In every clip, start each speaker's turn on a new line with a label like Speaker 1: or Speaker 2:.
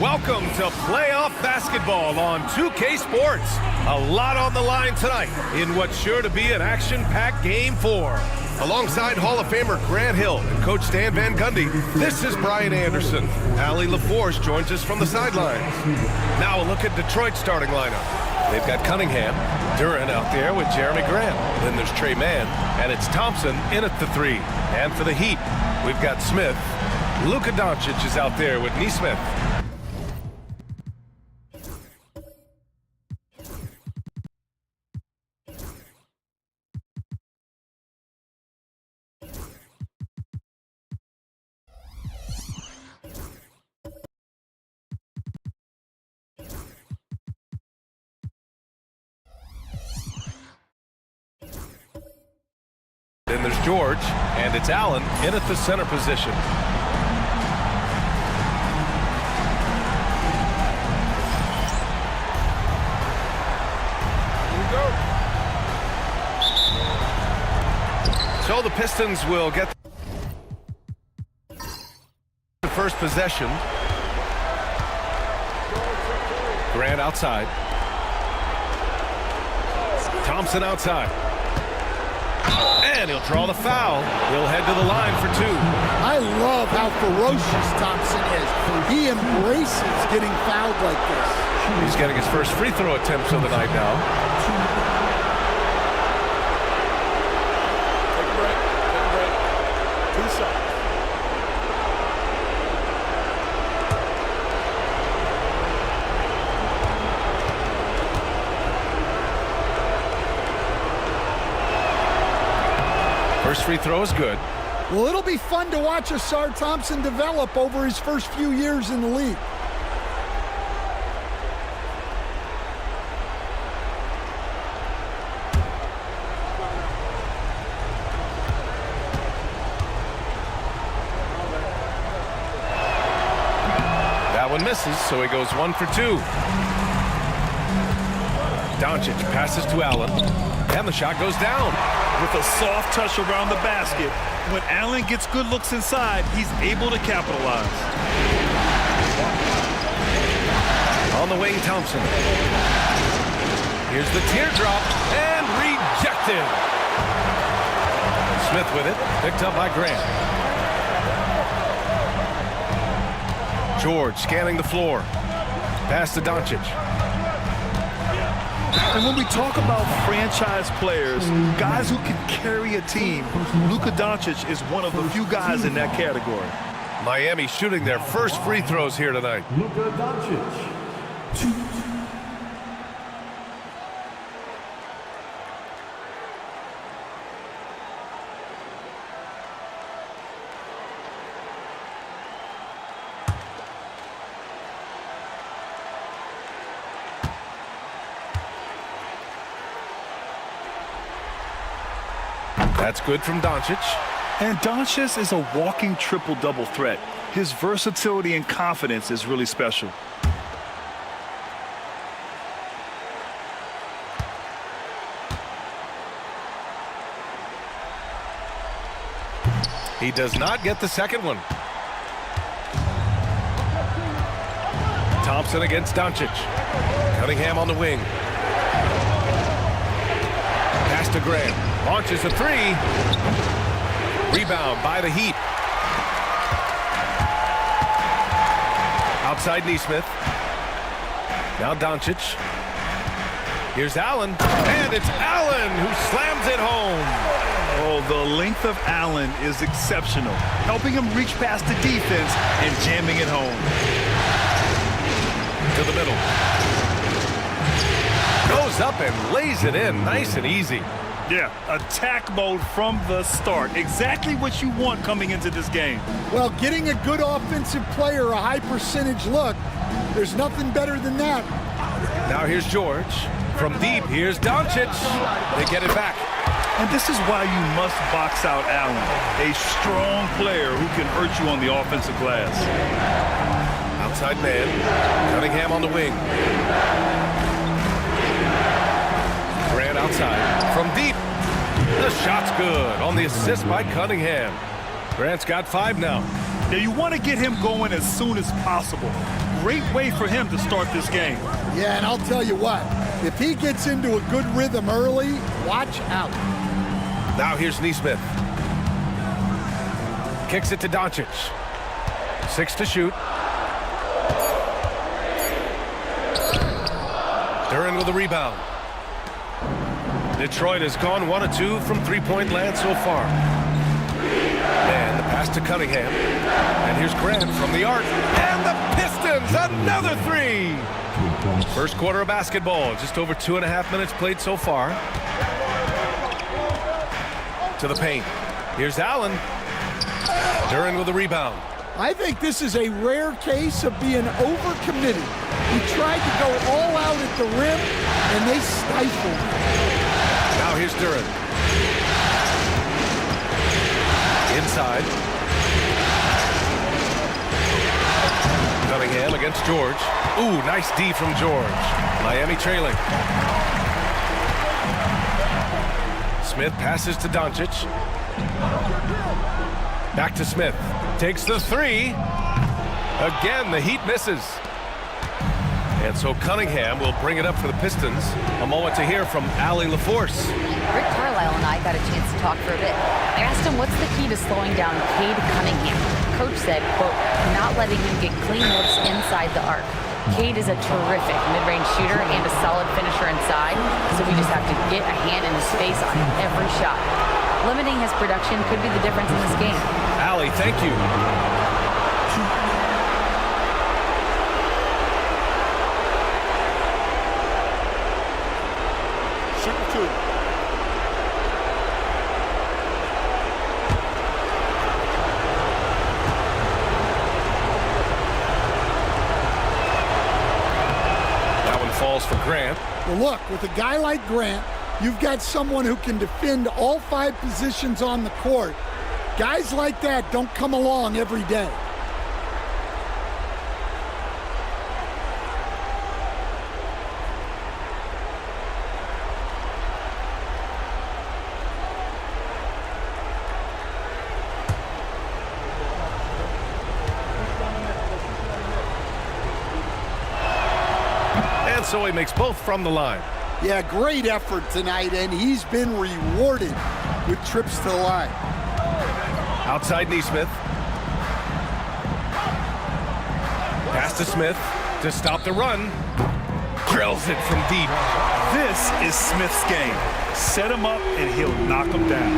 Speaker 1: Welcome to playoff basketball on 2K Sports. A lot on the line tonight in what's sure to be an action-packed Game 4. Alongside Hall of Famer Grant Hill and Coach Stan Van Gundy, this is Brian Anderson. Allie LaForce joins us from the sidelines. Now a look at Detroit's starting lineup. They've got Cunningham, Duran out there with Jeremy Grant. Then there's Trey Mann, and it's Thompson in at the 3. And for the Heat, we've got Smith. Luka Doncic is out there with Nesmith. Then there's George, and it's Allen in at the center position. So the Pistons will get the first possession. Grant outside. Thompson outside. And he'll draw the foul. He'll head to the line for 2.
Speaker 2: I love how ferocious Thompson is. He embraces getting fouled like this.
Speaker 1: He's getting his first free throw attempts of the night now. First free throw is good.
Speaker 2: Well, it'll be fun to watch Asar Thompson develop over his first few years in the league.
Speaker 1: That one misses, so he goes 1 for 2. Doncic passes to Allen, and the shot goes down.
Speaker 3: With a soft touch around the basket, when Allen gets good looks inside, he's able to capitalize.
Speaker 1: On the wing, Thompson. Here's the teardrop, and rejected. Smith with it, picked up by Grant. George scanning the floor. Pass to Doncic.
Speaker 3: And when we talk about franchise players, guys who can carry a team, Luka Doncic is one of the few guys in that category.
Speaker 1: Miami shooting their first free throws here tonight.
Speaker 4: Luka Doncic. 2.
Speaker 1: That's good from Doncic.
Speaker 3: And Doncic is a walking triple-double threat. His versatility and confidence is really special.
Speaker 1: He does not get the second one. Thompson against Doncic. Cunningham on the wing. Pass to Grant. Launches a 3. Rebound by the Heat. Outside Nesmith. Now Doncic. Here's Allen. And it's Allen who slams it home.
Speaker 3: Oh, the length of Allen is exceptional, helping him reach past the defense and jamming it home.
Speaker 1: To the middle. Goes up and lays it in nice and easy.
Speaker 3: Yeah, attack mode from the start. Exactly what you want coming into this game.
Speaker 2: Well, getting a good offensive player a high percentage look, there's nothing better than that.
Speaker 1: Now here's George. From deep, here's Doncic. They get it back.
Speaker 3: And this is why you must box out Allen, a strong player who can hurt you on the offensive glass.
Speaker 1: Outside man. Cunningham on the wing. Grant outside. From deep. The shot's good on the assist by Cunningham. Grant's got 5 now.
Speaker 3: Now you want to get him going as soon as possible. great way for him to start this game.
Speaker 2: Yeah, and I'll tell you what, if he gets into a good rhythm early, watch out.
Speaker 1: Now here's Neesmith. Kicks it to Doncic. 6 to shoot. Duren with a rebound. Detroit has gone 1 of 2 from three-point land so far. And the pass to Cunningham. And here's Grant from the arc. And the Pistons, another 3. First quarter of basketball, just over 2.5 minutes played so far. To the paint. Here's Allen. Duren with a rebound.
Speaker 2: I think this is a rare case of being overcommitted. He tried to go all out at the rim, and they stifled him.
Speaker 1: Now here's Duren. Inside. Cunningham against George. Ooh, nice D from George. Miami trailing. Smith passes to Doncic. Back to Smith. Takes the 3. Again, the Heat misses. And so Cunningham will bring it up for the Pistons. A moment to hear from Allie LaForce.
Speaker 5: Rick Carlisle and I got a chance to talk for a bit. I asked him what's the key to slowing down Cade Cunningham. Coach said, quote, not letting him get clean looks inside the arc. Cade is a terrific mid-range shooter and a solid finisher inside, so we just have to get a hand in his face on every shot. Limiting his production could be the difference in this game.
Speaker 1: Allie, thank you.
Speaker 2: Shooting 2.
Speaker 1: That one falls for Grant.
Speaker 2: Well, look, with a guy like Grant, you've got someone who can defend all 5 positions on the court. Guys like that don't come along every day.
Speaker 1: And so he makes both from the line.
Speaker 2: Yeah, great effort tonight, and he's been rewarded with trips to the line.
Speaker 1: Outside Neesmith. Pass to Smith to stop the run. Drills it from deep.
Speaker 3: This is Smith's game. Set him up and he'll knock him down.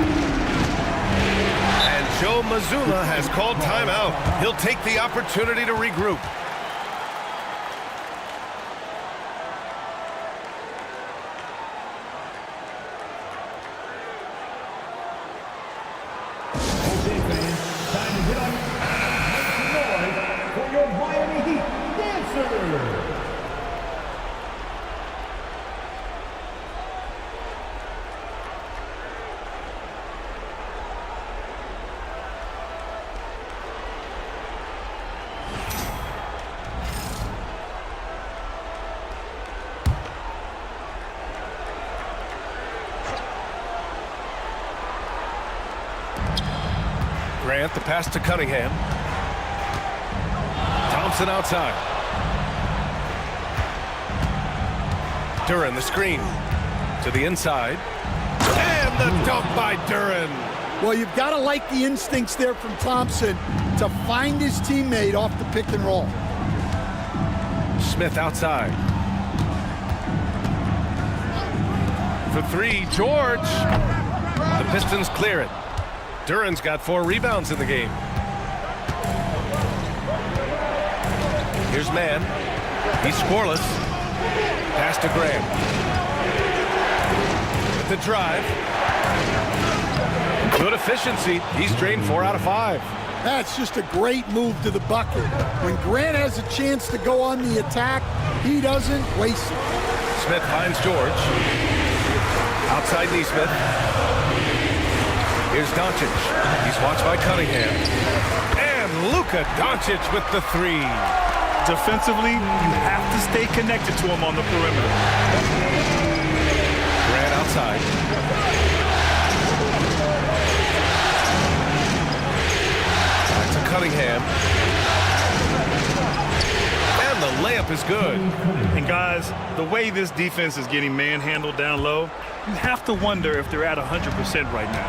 Speaker 1: And Joe Mazzulla has called timeout. He'll take the opportunity to regroup.
Speaker 4: Okay, fans, time to get up. Make some noise for your Miami Heat dancers.
Speaker 1: Grant, the pass to Cunningham. Thompson outside. Duren, the screen. To the inside. And the dunk by Duren.
Speaker 2: Well, you've got to like the instincts there from Thompson to find his teammate off the pick and roll.
Speaker 1: Smith outside. For 3, George. The Pistons clear it. Duren's got 4 rebounds in the game. Here's Mann. He's scoreless. Pass to Graham. With the drive. Good efficiency. He's drained 4 out of 5.
Speaker 2: That's just a great move to the bucket. When Grant has a chance to go on the attack, he doesn't waste it.
Speaker 1: Smith finds George. Outside Neesmith. Here's Doncic. He's watched by Cunningham. And Luka Doncic with the 3.
Speaker 3: Defensively, you have to stay connected to him on the perimeter.
Speaker 1: Grant outside. Back to Cunningham. And Layup is good.
Speaker 3: And guys, the way this defense is getting manhandled down low, you have to wonder if they're at 100% right now.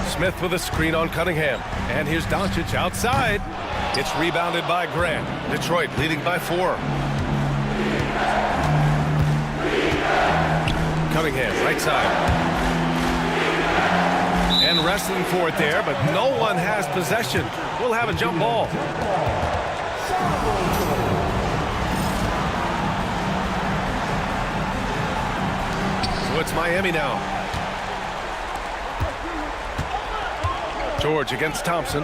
Speaker 1: Smith with a screen on Cunningham. And here's Doncic outside. It's rebounded by Grant. Detroit leading by 4. Cunningham, right side. And wrestling for it there, but no one has possession. We'll have a jump ball. So it's Miami now. George against Thompson.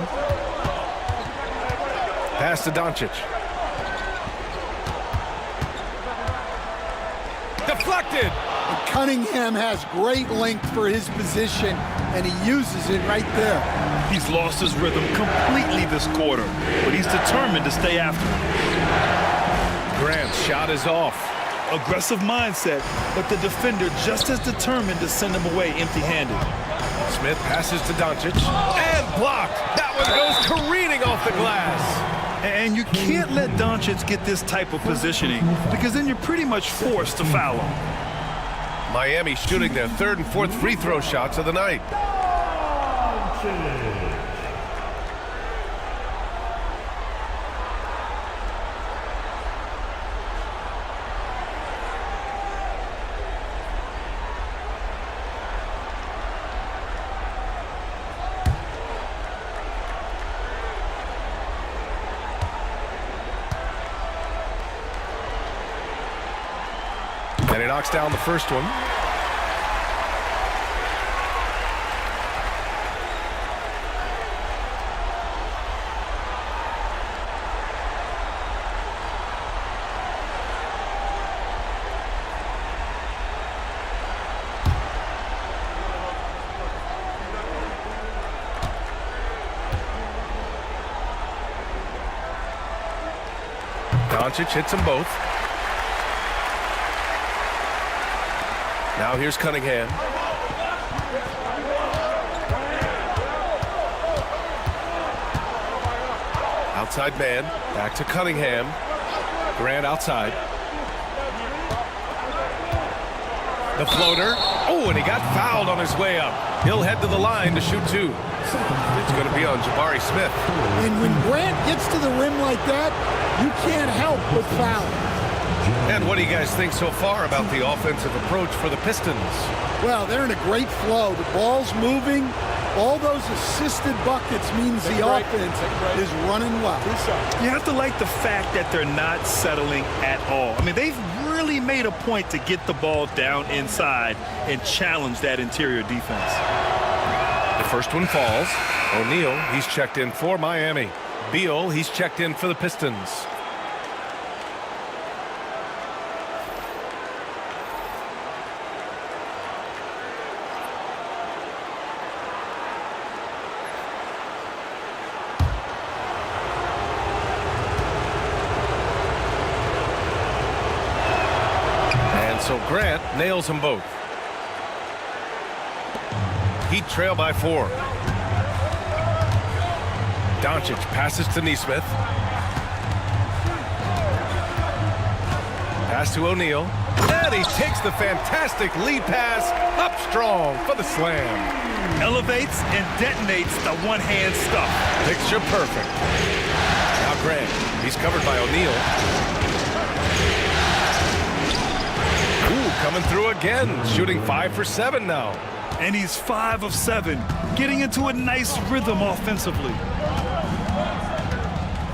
Speaker 1: Pass to Doncic. Deflected.
Speaker 2: Cunningham has great length for his position, and he uses it right there.
Speaker 3: He's lost his rhythm completely this quarter, but he's determined to stay after him.
Speaker 1: Grant's shot is off.
Speaker 3: Aggressive mindset, but the defender just as determined to send him away empty-handed.
Speaker 1: Smith passes to Doncic. And blocked. That one goes careening off the glass.
Speaker 3: And you can't let Doncic get this type of positioning because then you're pretty much forced to foul him.
Speaker 1: Miami shooting their 3rd and 4th free throw shots of the night. And he knocks down the first one. Doncic hits them both. Now here's Cunningham. Outside man. Back to Cunningham. Grant outside. The floater. Oh, and he got fouled on his way up. He'll head to the line to shoot 2. It's going to be on Jabari Smith.
Speaker 2: And when Grant gets to the rim like that, you can't help but foul.
Speaker 1: And what do you guys think so far about the offensive approach for the Pistons?
Speaker 2: Well, they're in a great flow. The ball's moving. All those assisted buckets means the offense is running well.
Speaker 3: You have to like the fact that they're not settling at all. I mean, they've really made a point to get the ball down inside and challenge that interior defense.
Speaker 1: The first one falls. O'Neal, he's checked in for Miami. Beal, he's checked in for the Pistons. So Grant nails them both. Heat trail by 4. Doncic passes to Nesmith. Pass to O'Neal. And he takes the fantastic lead pass up strong for the slam.
Speaker 3: Elevates and detonates the one-hand stuff.
Speaker 1: Picture perfect. Now Grant, he's covered by O'Neal. Coming through again, shooting 5 for 7 now.
Speaker 3: And he's 5 of 7, getting into a nice rhythm offensively.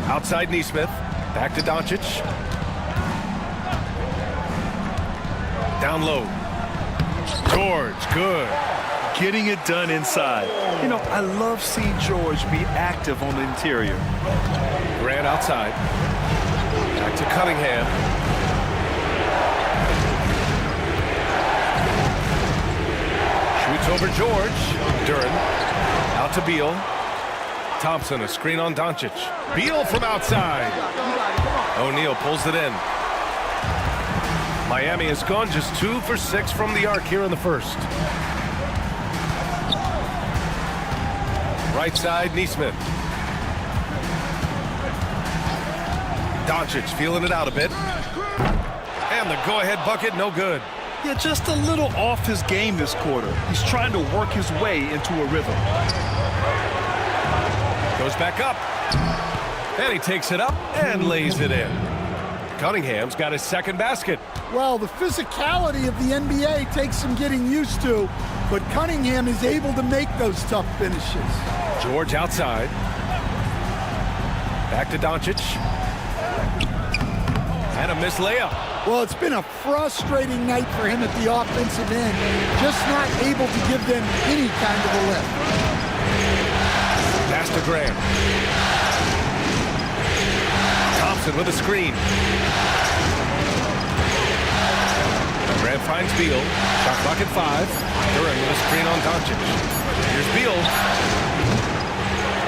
Speaker 1: Outside Nesmith, back to Doncic. Down low. George, good.
Speaker 3: Getting it done inside. You know, I love seeing George be active on the interior.
Speaker 1: Grant outside. Back to Cunningham. Over George. Duren. Out to Beal. Thompson, a screen on Doncic. Beal from outside. O'Neal pulls it in. Miami has gone just 2 for 6 from the arc here in the first. Right side, Nesmith. Doncic feeling it out a bit. And the go-ahead bucket, no good.
Speaker 3: Yeah, just a little off his game this quarter. He's trying to work his way into a rhythm.
Speaker 1: Goes back up. And he takes it up and lays it in. Cunningham's got his second basket.
Speaker 2: Well, the physicality of the NBA takes some getting used to, but Cunningham is able to make those tough finishes.
Speaker 1: George outside. Back to Doncic. And a missed layup.
Speaker 2: Well, it's been a frustrating night for him at the offensive end, just not able to give them any kind of a lift.
Speaker 1: Pass to Graham. Thompson with a screen. Graham finds Beal. Shot clock at 5. Duran with a screen on Doncic. Here's Beal.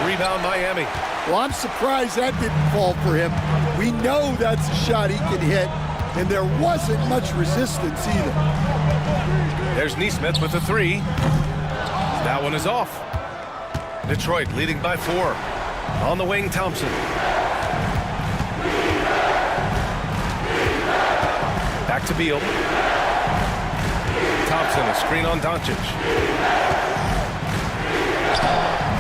Speaker 1: Rebound Miami.
Speaker 2: Well, I'm surprised that didn't fall for him. We know that's a shot he can hit, and there wasn't much resistance either.
Speaker 1: There's Nesmith with a 3. That one is off. Detroit leading by 4. On the wing, Thompson. Back to Beal. Thompson, a screen on Doncic.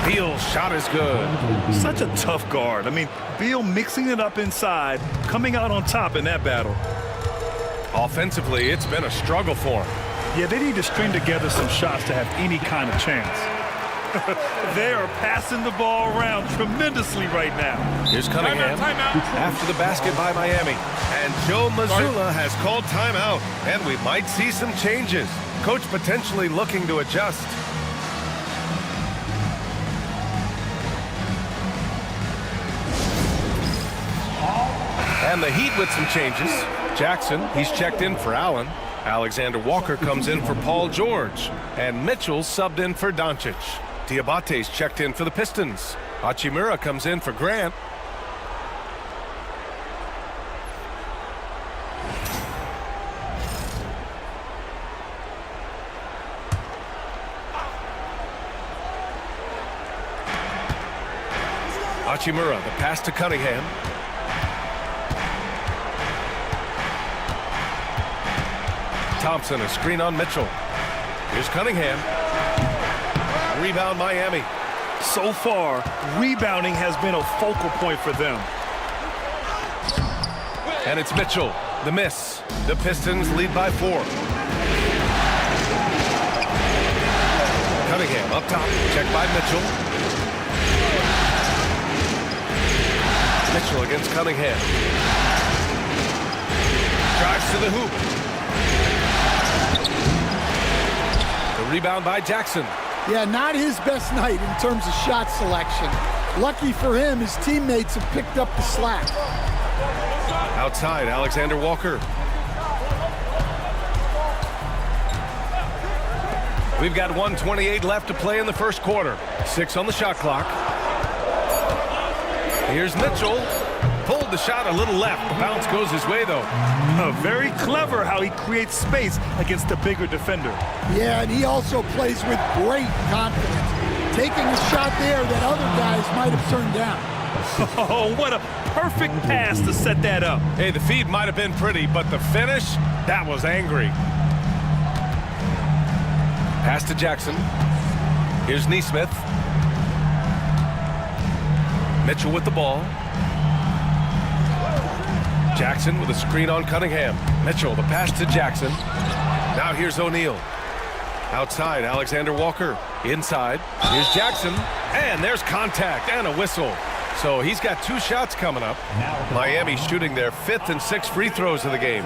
Speaker 1: Beal's shot is good.
Speaker 3: Such a tough guard. I mean, Beal mixing it up inside, coming out on top in that battle.
Speaker 1: Offensively, it's been a struggle for him.
Speaker 3: Yeah, they need to string together some shots to have any kind of chance. They are passing the ball around tremendously right now.
Speaker 1: Here's Cunningham after the basket by Miami. And Joe Mazzulla has called timeout. And we might see some changes. Coach potentially looking to adjust. And the Heat with some changes. Jackson, he's checked in for Allen. Alexander Walker comes in for Paul George. And Mitchell subbed in for Doncic. Diabate's checked in for the Pistons. Hachimura comes in for Grant. Hachimura, the pass to Cunningham. Thompson, a screen on Mitchell. Here's Cunningham. Rebound Miami.
Speaker 3: So far, rebounding has been a focal point for them.
Speaker 1: And it's Mitchell. The miss. The Pistons lead by 4. Cunningham up top. Checked by Mitchell. Mitchell against Cunningham. Drives to the hoop. The rebound by Jackson.
Speaker 2: Yeah, not his best night in terms of shot selection. Lucky for him, his teammates have picked up the slack.
Speaker 1: Outside, Alexander Walker. We've got 1:28 left to play in the first quarter. 6 on the shot clock. Here's Mitchell. Pulled the shot a little left. The bounce goes his way, though.
Speaker 3: Very clever how he creates space against the bigger defender.
Speaker 2: Yeah, and he also plays with great confidence, taking a shot there that other guys might have turned down.
Speaker 3: Oh, what a perfect pass to set that up.
Speaker 1: Hey, the feed might have been pretty, but the finish, that was angry. Pass to Jackson. Here's Nesmith. Mitchell with the ball. Jackson with a screen on Cunningham. Mitchell, the pass to Jackson. Now here's O'Neal. Outside, Alexander Walker. Inside, here's Jackson. And there's contact and a whistle. So he's got 2 shots coming up. Miami shooting their 5th and 6th free throws of the game.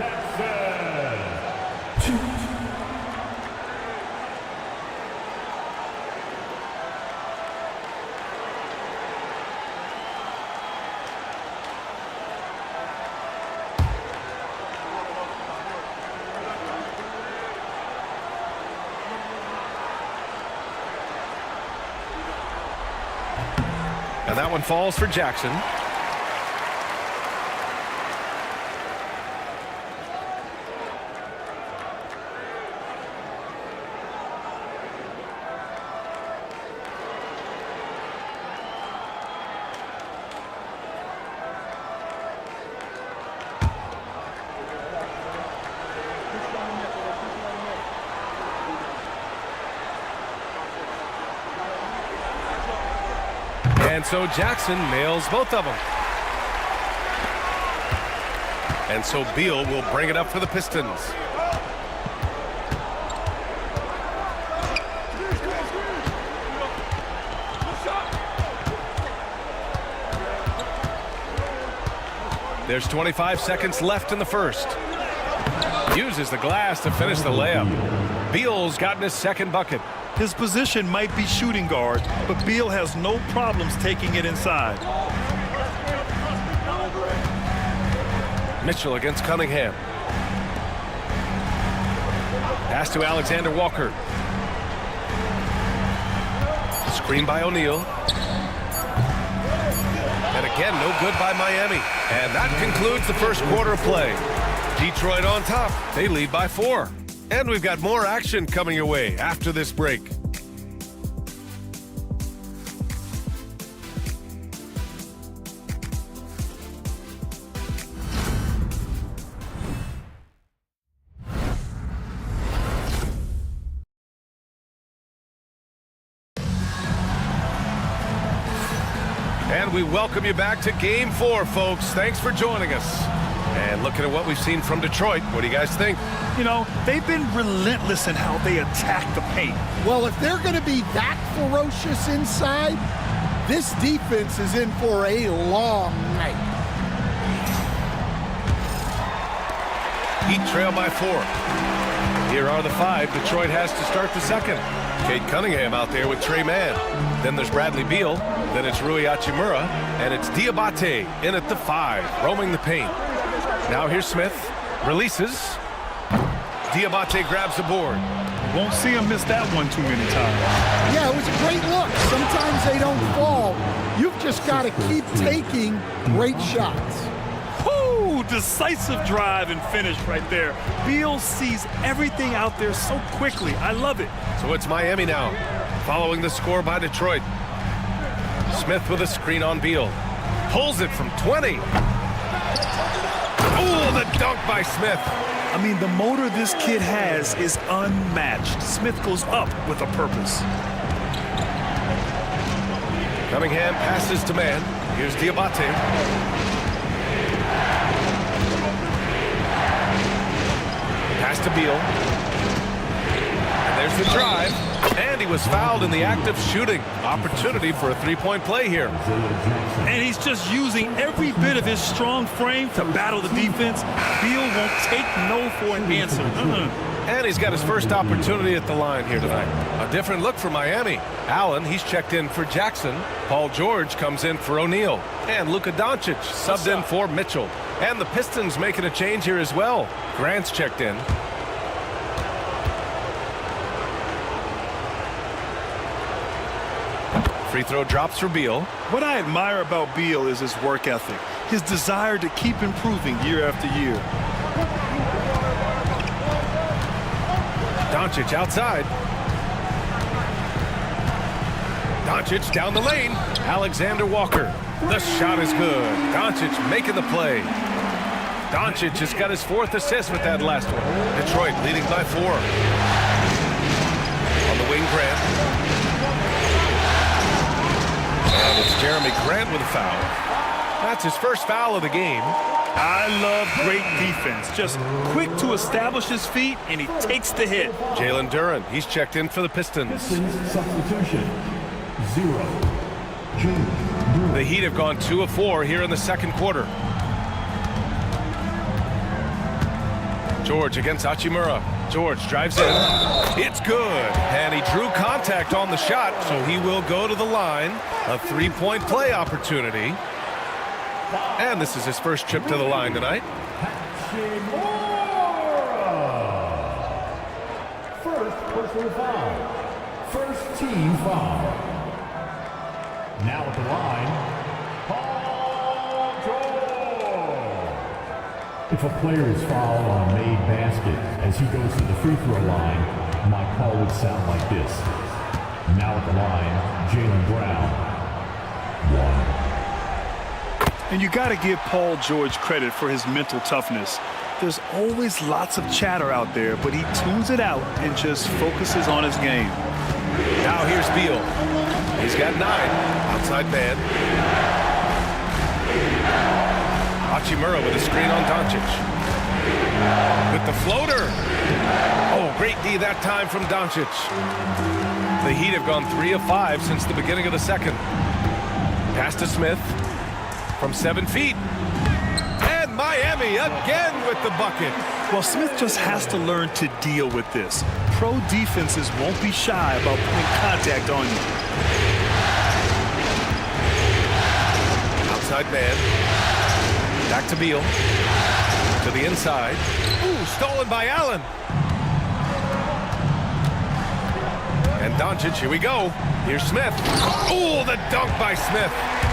Speaker 1: And that one falls for Jackson. And so Jackson nails both of them. And so Beal will bring it up for the Pistons. There's 25 seconds left in the first. Uses the glass to finish the layup. Beal's gotten his second bucket.
Speaker 3: His position might be shooting guard, but Beal has no problems taking it inside.
Speaker 1: Mitchell against Cunningham. Pass to Alexander Walker. Screen by O'Neal. And again, no good by Miami. And that concludes the first quarter of play. Detroit on top. They lead by 4. And we've got more action coming your way after this break. And we welcome you back to Game 4, folks. Thanks for joining us. And looking at what we've seen from Detroit, what do you guys think?
Speaker 3: You know, they've been relentless in how they attack the paint.
Speaker 2: Well, if they're going to be that ferocious inside, this defense is in for a long night.
Speaker 1: Heat trail by 4. Here are the 5 Detroit has to start the second. Cade Cunningham out there with Trey Mann. Then there's Bradley Beal. Then it's Rui Hachimura. And it's Diabate in at the 5, roaming the paint. Now here's Smith. Releases. Diabate grabs the board.
Speaker 3: Won't see him miss that one too many times.
Speaker 2: Yeah, it was a great look. Sometimes they don't fall. You've just got to keep taking great shots.
Speaker 3: Woo! Decisive drive and finish right there. Beal sees everything out there so quickly. I love it.
Speaker 1: So it's Miami now, following the score by Detroit. Smith with a screen on Beal. Pulls it from 20. Oh, the dunk by Smith.
Speaker 3: I mean, the motor this kid has is unmatched. Smith goes up with a purpose.
Speaker 1: Cunningham passes to Mann. Here's Diabate. Pass to Beal. And there's the drive. And he was fouled in the act of shooting. Opportunity for a three-point play here.
Speaker 3: And he's just using every bit of his strong frame to battle the defense. Beal won't take no for an answer.
Speaker 1: And he's got his first opportunity at the line here tonight. A different look for Miami. Allen, he's checked in for Jackson. Paul George comes in for O'Neal. And Luka Doncic subbed in for Mitchell. And the Pistons making a change here as well. Grant's checked in. Free throw drops for Beal.
Speaker 3: What I admire about Beal is his work ethic, his desire to keep improving year after year.
Speaker 1: Doncic outside. Doncic down the lane. Alexander Walker. The shot is good. Doncic making the play. Doncic has got his 4th assist with that last one. Detroit leading by 4. On the wing, Grant. And it's Jeremy Grant with a foul. That's his first foul of the game.
Speaker 3: I love great defense. Just quick to establish his feet, and he takes the hit.
Speaker 1: Jalen Duren, he's checked in for the Pistons.
Speaker 4: Pistons substitution, 0. Jalen.
Speaker 1: The Heat have gone 2 of 4 here in the second quarter. George against Hachimura. George drives in. It's good. And he drew contact on the shot, so he will go to the line. A 3-point play opportunity. And this is his first trip to the line tonight.
Speaker 4: First personal foul. First team foul. Now at the line, Paul George. If a player is fouled on a made basket as he goes to the free throw line, my call would sound like this. Now at the line, Jaylen Brown. 1.
Speaker 3: And you got to give Paul George credit for his mental toughness. There's always lots of chatter out there, but he tunes it out and just focuses on his game.
Speaker 1: Now here's Beal. He's got 9. Outside man. Hachimura with a screen on Doncic. With the floater. Oh, great D that time from Doncic. The Heat have gone 3 of 5 since the beginning of the second. Pass to Smith from 7 feet. And Miami again with the bucket.
Speaker 3: Well, Smith just has to learn to deal with this. Pro defenses won't be shy about putting contact on you.
Speaker 1: Outside man. Back to Beal. To the inside. Ooh, stolen by Allen. And Doncic, here we go. Here's Smith. Ooh, the dunk by Smith.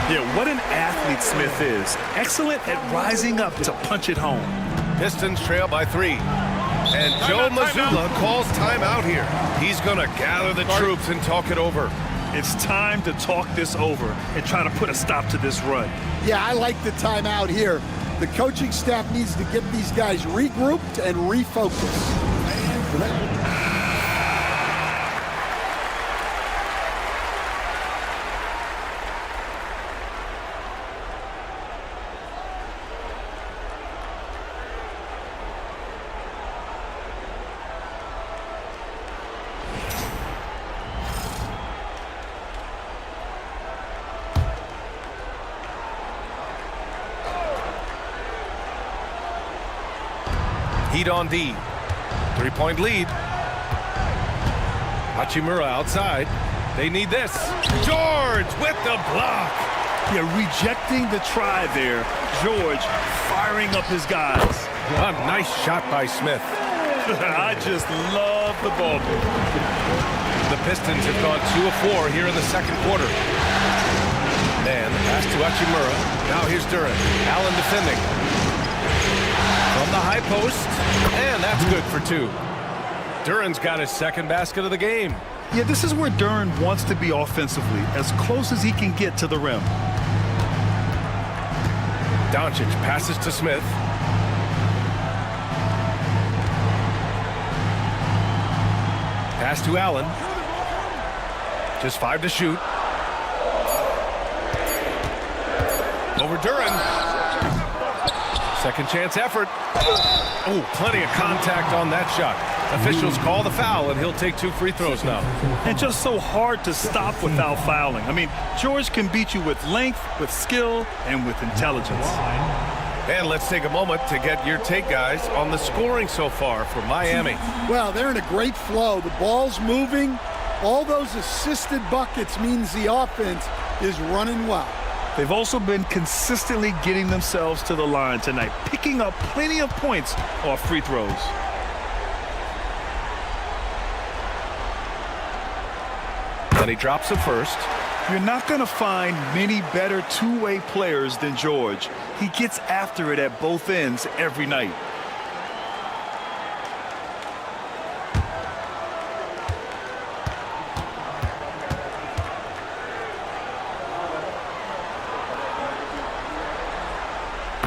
Speaker 3: Yeah, what an athlete Smith is. Excellent at rising up to punch it home.
Speaker 1: Pistons trail by 3. And Joe Mazzulla calls timeout here. He's going to gather the troops and talk it over.
Speaker 3: It's time to talk this over and try to put a stop to this run.
Speaker 2: Yeah, I like the timeout here. The coaching staff needs to get these guys regrouped and refocused.
Speaker 1: Heat on D. 3-point lead. Hachimura outside. They need this. George with the block.
Speaker 3: Yeah, rejecting the try there. George firing up his guys.
Speaker 1: A nice shot by Smith.
Speaker 3: I just love the ball.
Speaker 1: The Pistons have gone 2 of 4 here in the second quarter. And the pass to Hachimura. Now here's Duran. Allen defending. From the high post, and that's good for 2. Duran's got his second basket of the game.
Speaker 3: Yeah, this is where Duran wants to be offensively, as close as he can get to the rim.
Speaker 1: Doncic passes to Smith. Pass to Allen. Just 5 to shoot. Over Duran. Second chance effort. Oh, plenty of contact on that shot. Officials call the foul, and he'll take 2 free throws now.
Speaker 3: And just so hard to stop without fouling. I mean, George can beat you with length, with skill, and with intelligence.
Speaker 1: And let's take a moment to get your take, guys, on the scoring so far for Miami.
Speaker 2: Well, they're in a great flow. The ball's moving. All those assisted buckets means the offense is running well.
Speaker 3: They've also been consistently getting themselves to the line tonight, picking up plenty of points off free throws.
Speaker 1: And he drops it first.
Speaker 3: You're not going to find many better two-way players than George. He gets after it at both ends every night.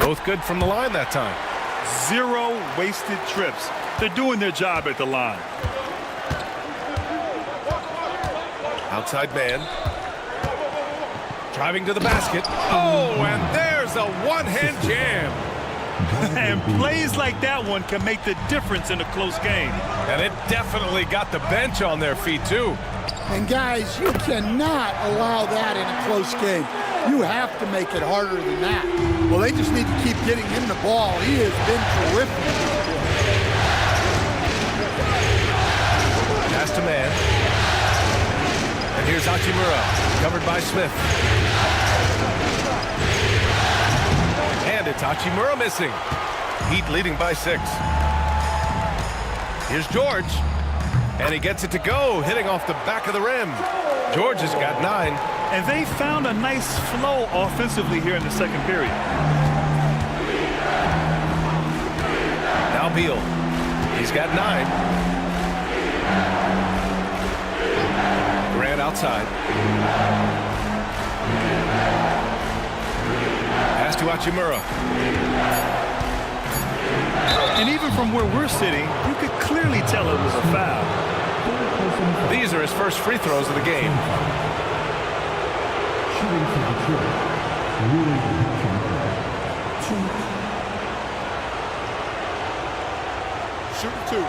Speaker 1: Both good from the line that time.
Speaker 3: 0 wasted trips. They're doing their job at the line.
Speaker 1: Outside man. Driving to the basket. Oh, and there's a one-hand jam.
Speaker 3: And plays like that one can make the difference in a close game.
Speaker 1: And it definitely got the bench on their feet, too.
Speaker 2: And guys, you cannot allow that in a close game. You have to make it harder than that. Well, they just need to keep getting him the ball. He has been terrific.
Speaker 1: Pass to man. And here's Hachimura, covered by Smith. And it's Hachimura missing. Heat leading by 6. Here's George. And he gets it to go, hitting off the back of the rim. George has got 9.
Speaker 3: And they found a nice flow offensively here in the second period.
Speaker 1: Now Beal. He's got 9. Grant outside. Pass to Hachimura.
Speaker 3: And even from where we're sitting, you could clearly tell it was a foul.
Speaker 1: These are his first free throws of the game.
Speaker 4: face of Detroit. Really the picture maker.
Speaker 2: Shoot two.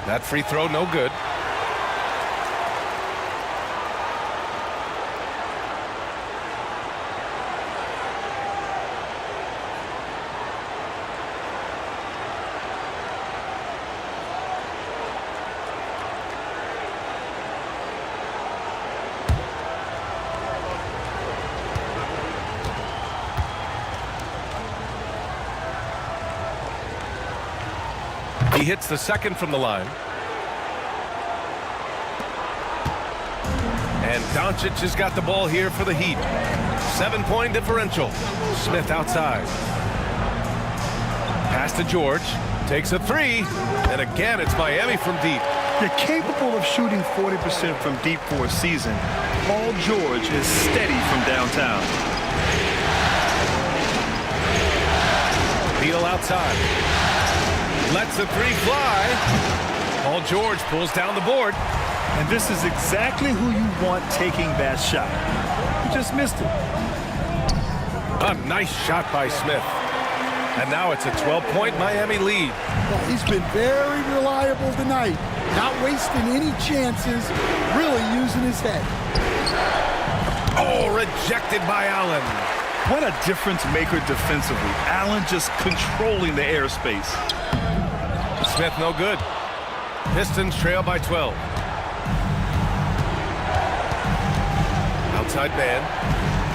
Speaker 1: That free throw, no good. He hits the second from the line. And Doncic has got the ball here for the Heat. 7-point differential. Smith outside. Pass to George. Takes a three. And again, it's Miami from deep.
Speaker 3: You're capable of shooting 40% from deep for a season. Paul George is steady from downtown.
Speaker 1: Beal outside. Lets the three fly. Paul George pulls down the board.
Speaker 3: And this is exactly who you want taking that shot. He just missed it.
Speaker 1: A nice shot by Smith. And now it's a 12-point Miami lead.
Speaker 2: Well, he's been very reliable tonight. Not wasting any chances, really using his head.
Speaker 1: Oh, rejected by Allen.
Speaker 3: What a difference maker defensively. Allen just controlling the airspace.
Speaker 1: Smith no good. Pistons trail by 12. Outside man.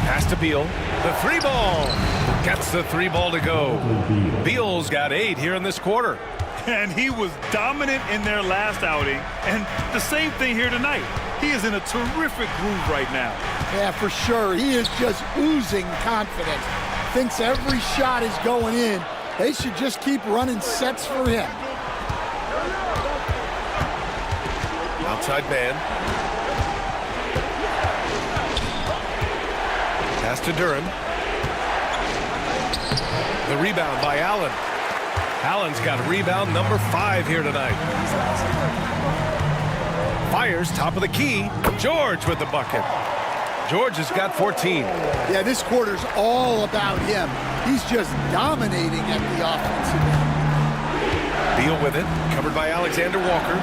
Speaker 1: Pass to Beal. The three ball. Gets the three ball to go. Beal's got 8 here in this quarter.
Speaker 3: And he was dominant in their last outing. And the same thing here tonight. He is in a terrific groove right now.
Speaker 2: Yeah, for sure. He is just oozing confidence. Thinks every shot is going in. They should just keep running sets for him.
Speaker 1: Outside man. Pass to Duran. The rebound by Allen. Allen's got rebound number 5 here tonight. Fires top of the key. George with the bucket. George has got 14.
Speaker 2: Yeah, this quarter's all about him. He's just dominating at the offensive end.
Speaker 1: Beal with it. Covered by Alexander Walker.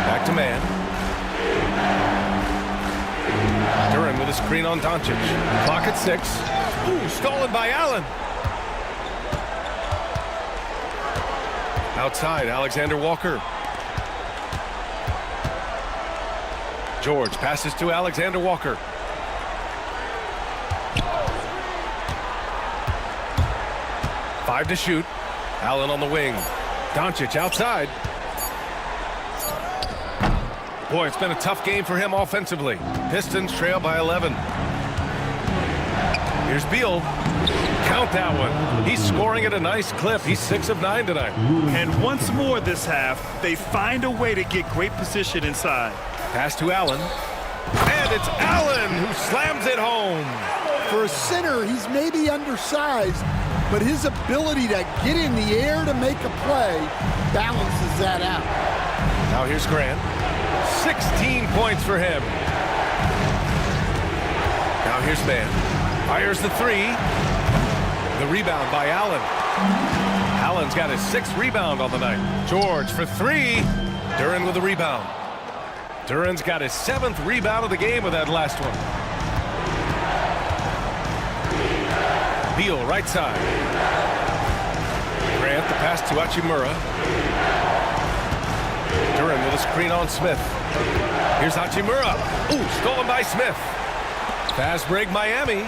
Speaker 1: Back to man. Duran with a screen on Doncic. Clock at 6. Ooh, stolen by Allen. Outside, Alexander Walker. George passes to Alexander Walker. Five to shoot. Allen on the wing. Doncic outside. Boy, it's been a tough game for him offensively. Pistons trail by 11. Here's Beal. Count that one. He's scoring at a nice clip. He's 6 of 9 tonight.
Speaker 3: And once more this half, they find a way to get great position inside.
Speaker 1: Pass to Allen. And it's Allen who slams it home.
Speaker 2: For a center, he's maybe undersized, but his ability to get in the air to make a play balances that out.
Speaker 1: Now here's Grant. 16 points for him. Now here's Mann. Fires the three. The rebound by Allen. Allen's got his 6th rebound on the night. George for 3. Duran with the rebound. Duran's got his 7th rebound of the game with that last one. Beal right side. Grant the pass to Hachimura. Duran with a screen on Smith. Here's Hachimura. Ooh, stolen by Smith. Fast break Miami.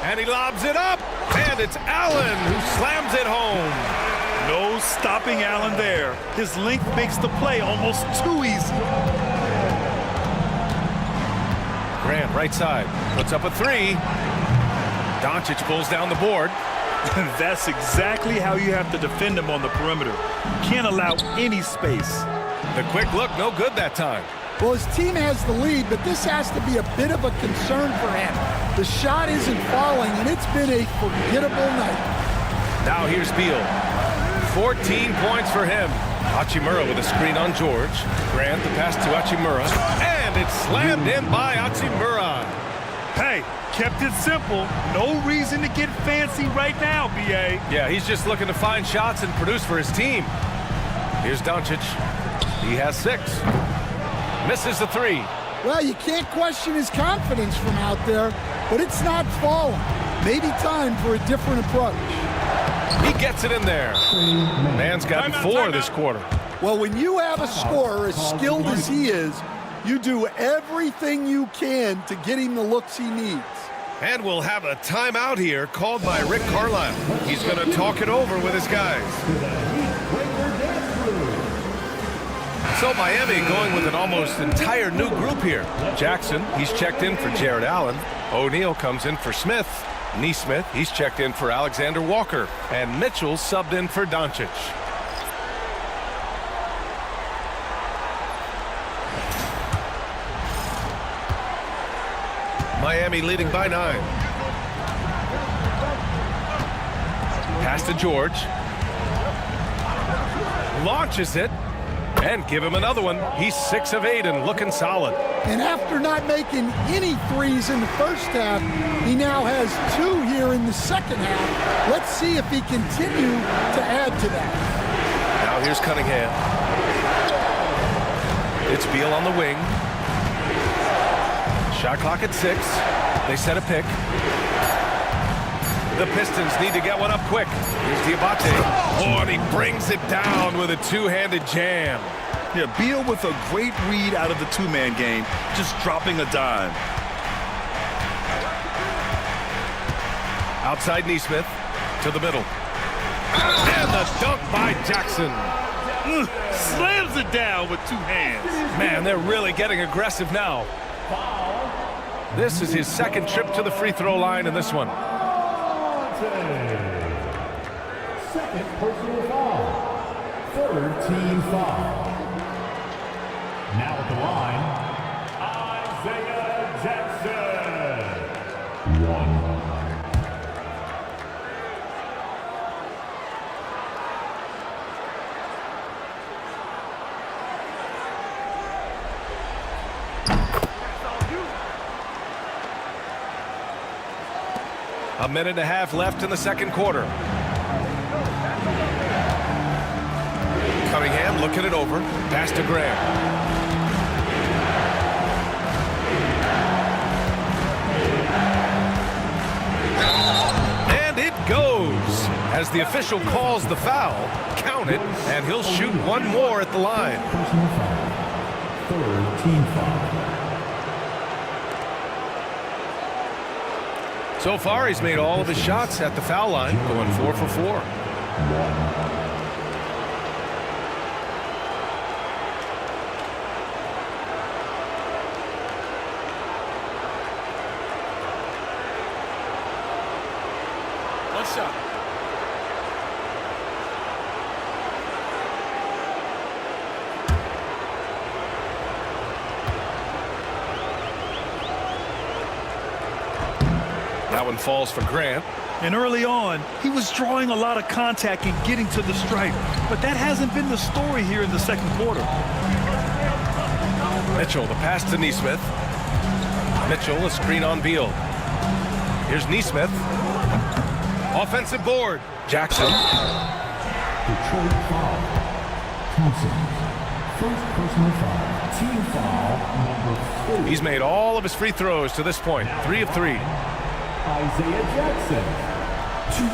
Speaker 1: And he lobs it up. And it's Allen who slams it home.
Speaker 3: No stopping Allen there. His length makes the play almost too easy.
Speaker 1: Grant right side. Puts up a 3. Doncic pulls down the board.
Speaker 3: That's exactly how you have to defend him on the perimeter. You can't allow any space.
Speaker 1: The quick look, no good that time.
Speaker 2: Well, his team has the lead, but this has to be a bit of a concern for him. The shot isn't falling, and it's been a forgettable night.
Speaker 1: Now here's Beal. 14 points for him. Hachimura with a screen on George. Grant the pass to Hachimura, and it's slammed in by Hachimura.
Speaker 3: Hey, kept it simple. No reason to get fancy right now, B.A.
Speaker 1: Yeah, he's just looking to find shots and produce for his team. Here's Doncic. He has 6. Misses the 3.
Speaker 2: Well, you can't question his confidence from out there, but it's not falling. Maybe time for a different approach.
Speaker 1: He gets it in there. Man's gotten 4 this quarter.
Speaker 2: Well, when you have a scorer as skilled as he is, you do everything you can to get him the looks he needs.
Speaker 1: And we'll have a timeout here called by Rick Carlisle. He's going to talk it over with his guys. So Miami going with an almost entire new group here. Jackson, he's checked in for Jared Allen. O'Neal comes in for Smith. Nesmith, he's checked in for Alexander Walker. And Mitchell subbed in for Doncic. Miami leading by 9. Pass to George. Launches it. And give him another one. He's 6 of 8 and looking solid.
Speaker 2: And after not making any threes in the first half, he now has 2 here in the second half. Let's see if he continue to add to that.
Speaker 1: Now here's Cunningham. It's Beal on the wing. Shot clock at 6. They set a pick. The Pistons need to get one up quick. Here's Diabate. Oh, and he brings it down with a 2-handed jam.
Speaker 3: Yeah, Beal with a great read out of the 2-man game, just dropping a dime.
Speaker 1: Outside Nesmith to the middle. And the dunk by Jackson.
Speaker 3: Slams it down with 2 hands.
Speaker 1: Man, they're really getting aggressive now. This is his 2nd trip to the free throw line in this one.
Speaker 4: Second personal foul. 3rd team foul. Now at the line, Isaiah Jackson. 1.
Speaker 1: A minute and a half left in the 2nd quarter. Cunningham looking it over. Pass to Graham. And it goes. As the official calls the foul, count it, and he'll shoot 1 more at the line.
Speaker 4: Personal foul. 3rd team foul.
Speaker 1: So far, he's made all of his shots at the foul line, going 4 for 4.
Speaker 4: 1.
Speaker 1: One shot. That one falls for Grant.
Speaker 3: And early on, he was drawing a lot of contact and getting to the stripe. But that hasn't been the story here in the 2nd quarter.
Speaker 1: Mitchell, the pass to Nesmith. Mitchell, a screen on Beal. Here's Nesmith. Offensive board. Jackson.
Speaker 4: Detroit foul. Thompson. 1st personal foul. Team foul number 4.
Speaker 1: He's made all of his free throws to this point. 3 of 3.
Speaker 4: Isaiah Jackson. 2.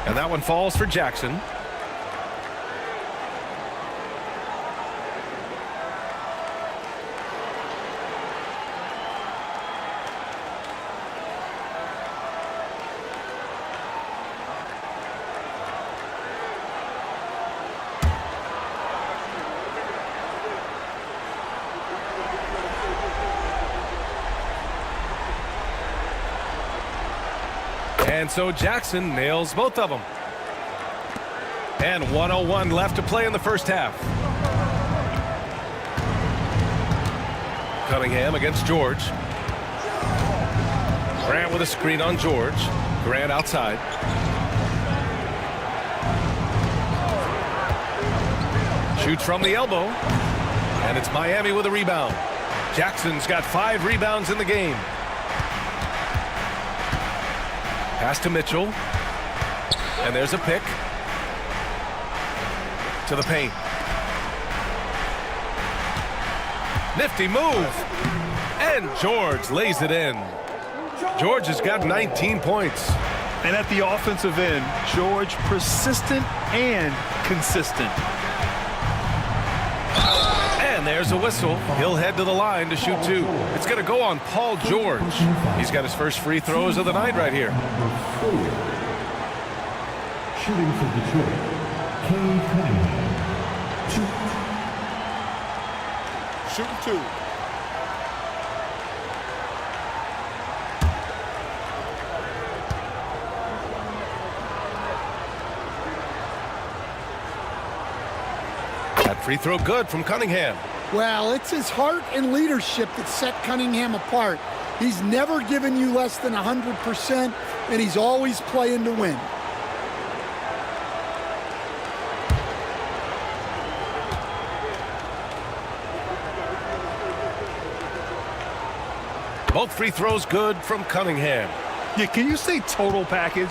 Speaker 1: And that one falls for Jackson. And so Jackson nails both of them. And 1:01 left to play in the first half. Cunningham against George. Grant with a screen on George. Grant outside. Shoots from the elbow. And it's Miami with a rebound. Jackson's got 5 rebounds in the game. Pass to Mitchell. And there's a pick. To the paint. Nifty move. And George lays it in. George has got 19 points.
Speaker 3: And at the offensive end, George persistent and consistent.
Speaker 1: And there's a whistle. He'll head to the line to shoot 2. It's going to go on Paul George. He's got his first free throws of the night right here.
Speaker 4: Shooting for Detroit, Cade Cunningham.
Speaker 2: Shooting 2.
Speaker 1: That free throw good from Cunningham.
Speaker 2: Well, it's his heart and leadership that set Cunningham apart. He's never given you less than 100%, and he's always playing to win.
Speaker 1: Both free throws good from Cunningham.
Speaker 3: Yeah, can you say total package?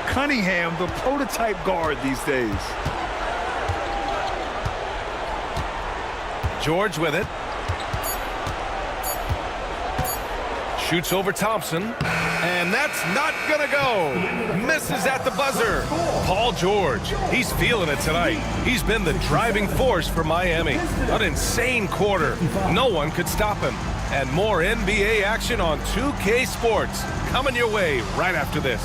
Speaker 3: Cunningham, the prototype guard these days.
Speaker 1: George with it. Shoots over Thompson. And that's not gonna go. Misses at the buzzer. Paul George, he's feeling it tonight. He's been the driving force for Miami. An insane quarter. No one could stop him. And more NBA action on 2K Sports coming your way right after this.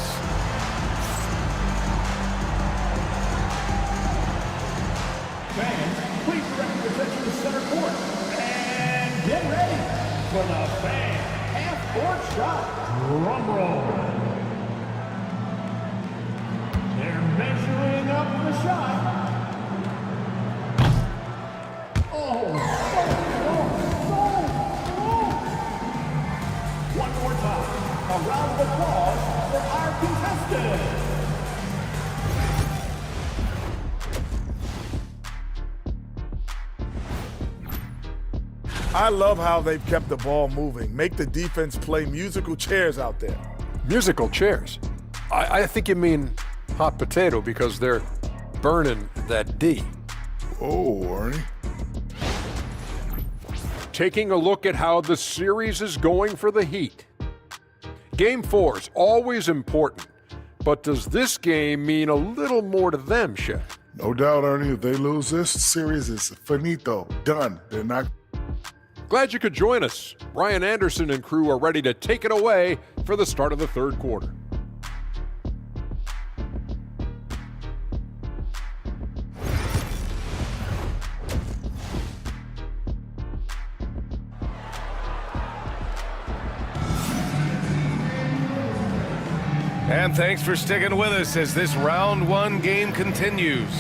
Speaker 4: Fans, please direct your attention to center court. And get ready for the fan half-court shot. Drum roll. They're measuring up the shot. One more time. A round of applause for our contestants.
Speaker 6: I love how they've kept the ball moving. Make the defense play musical chairs out there.
Speaker 7: Musical chairs? I think you mean hot potato because they're burning that D.
Speaker 6: Oh, Ernie.
Speaker 8: Taking a look at how the series is going for the Heat. Game 4 is always important, but does this game mean a little more to them, Chef?
Speaker 6: No doubt, Ernie. If they lose this, series is finito. Done. They're not.
Speaker 8: Glad you could join us. Brian Anderson and crew are ready to take it away for the start of the third quarter.
Speaker 1: And thanks for sticking with us as this round 1 game continues.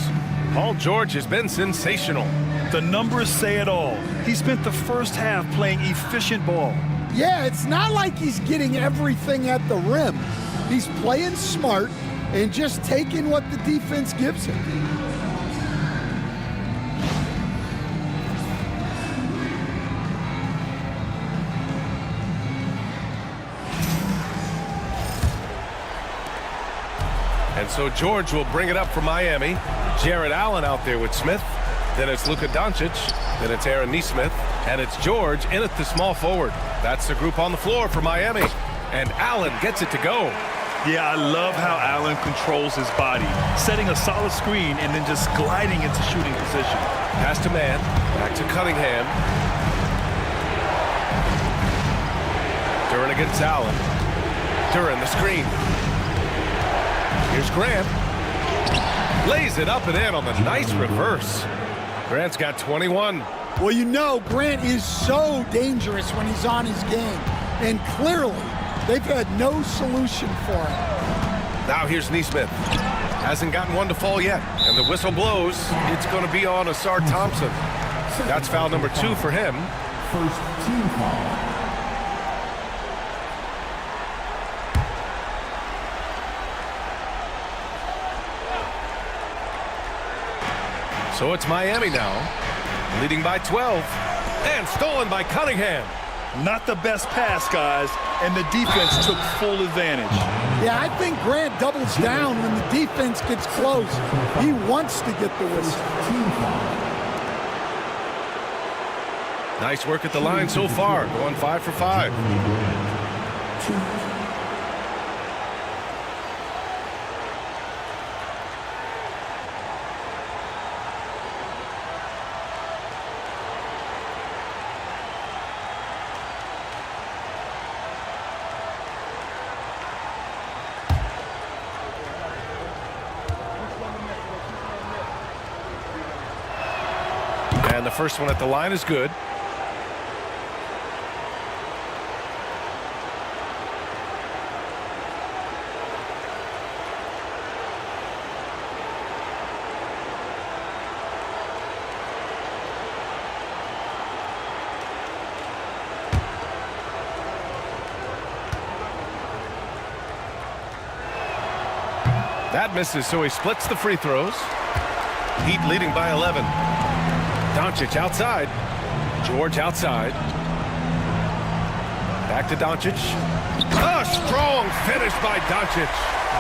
Speaker 1: Paul George has been sensational.
Speaker 3: The numbers say it all. He spent the first half playing efficient ball.
Speaker 2: Yeah, it's not like he's getting everything at the rim. He's playing smart and just taking what the defense gives him.
Speaker 1: And so George will bring it up for Miami. Jared Allen out there with Smith. Then it's Luka Doncic. Then it's Aaron Nesmith. And it's George in at the small forward. That's the group on the floor for Miami. And Allen gets it to go.
Speaker 3: Yeah, I love how Allen controls his body, setting a solid screen and then just gliding into shooting position.
Speaker 1: Pass to man. Back to Cunningham. Duren against Allen. Duren, the screen. Here's Grant. Lays it up and in on the nice reverse. Grant's got 21.
Speaker 2: Well, you know, Grant is so dangerous when he's on his game. And clearly, they've had no solution for him.
Speaker 1: Now here's Neesmith. Hasn't gotten one to fall yet. And the whistle blows. It's going to be on Asar Thompson. That's foul number 2 for him.
Speaker 4: First team foul.
Speaker 1: So it's Miami now, leading by 12. And stolen by Cunningham.
Speaker 3: Not the best pass, guys, and the defense took full advantage.
Speaker 2: Yeah, I think Grant doubles down when the defense gets close. He wants to get the whistle.
Speaker 1: Nice work at the line so far, going 5 for 5. And the first one at the line is good. That misses, so he splits the free throws. Heat leading by 11. Doncic outside. George outside. Back to Doncic. A strong finish by Doncic.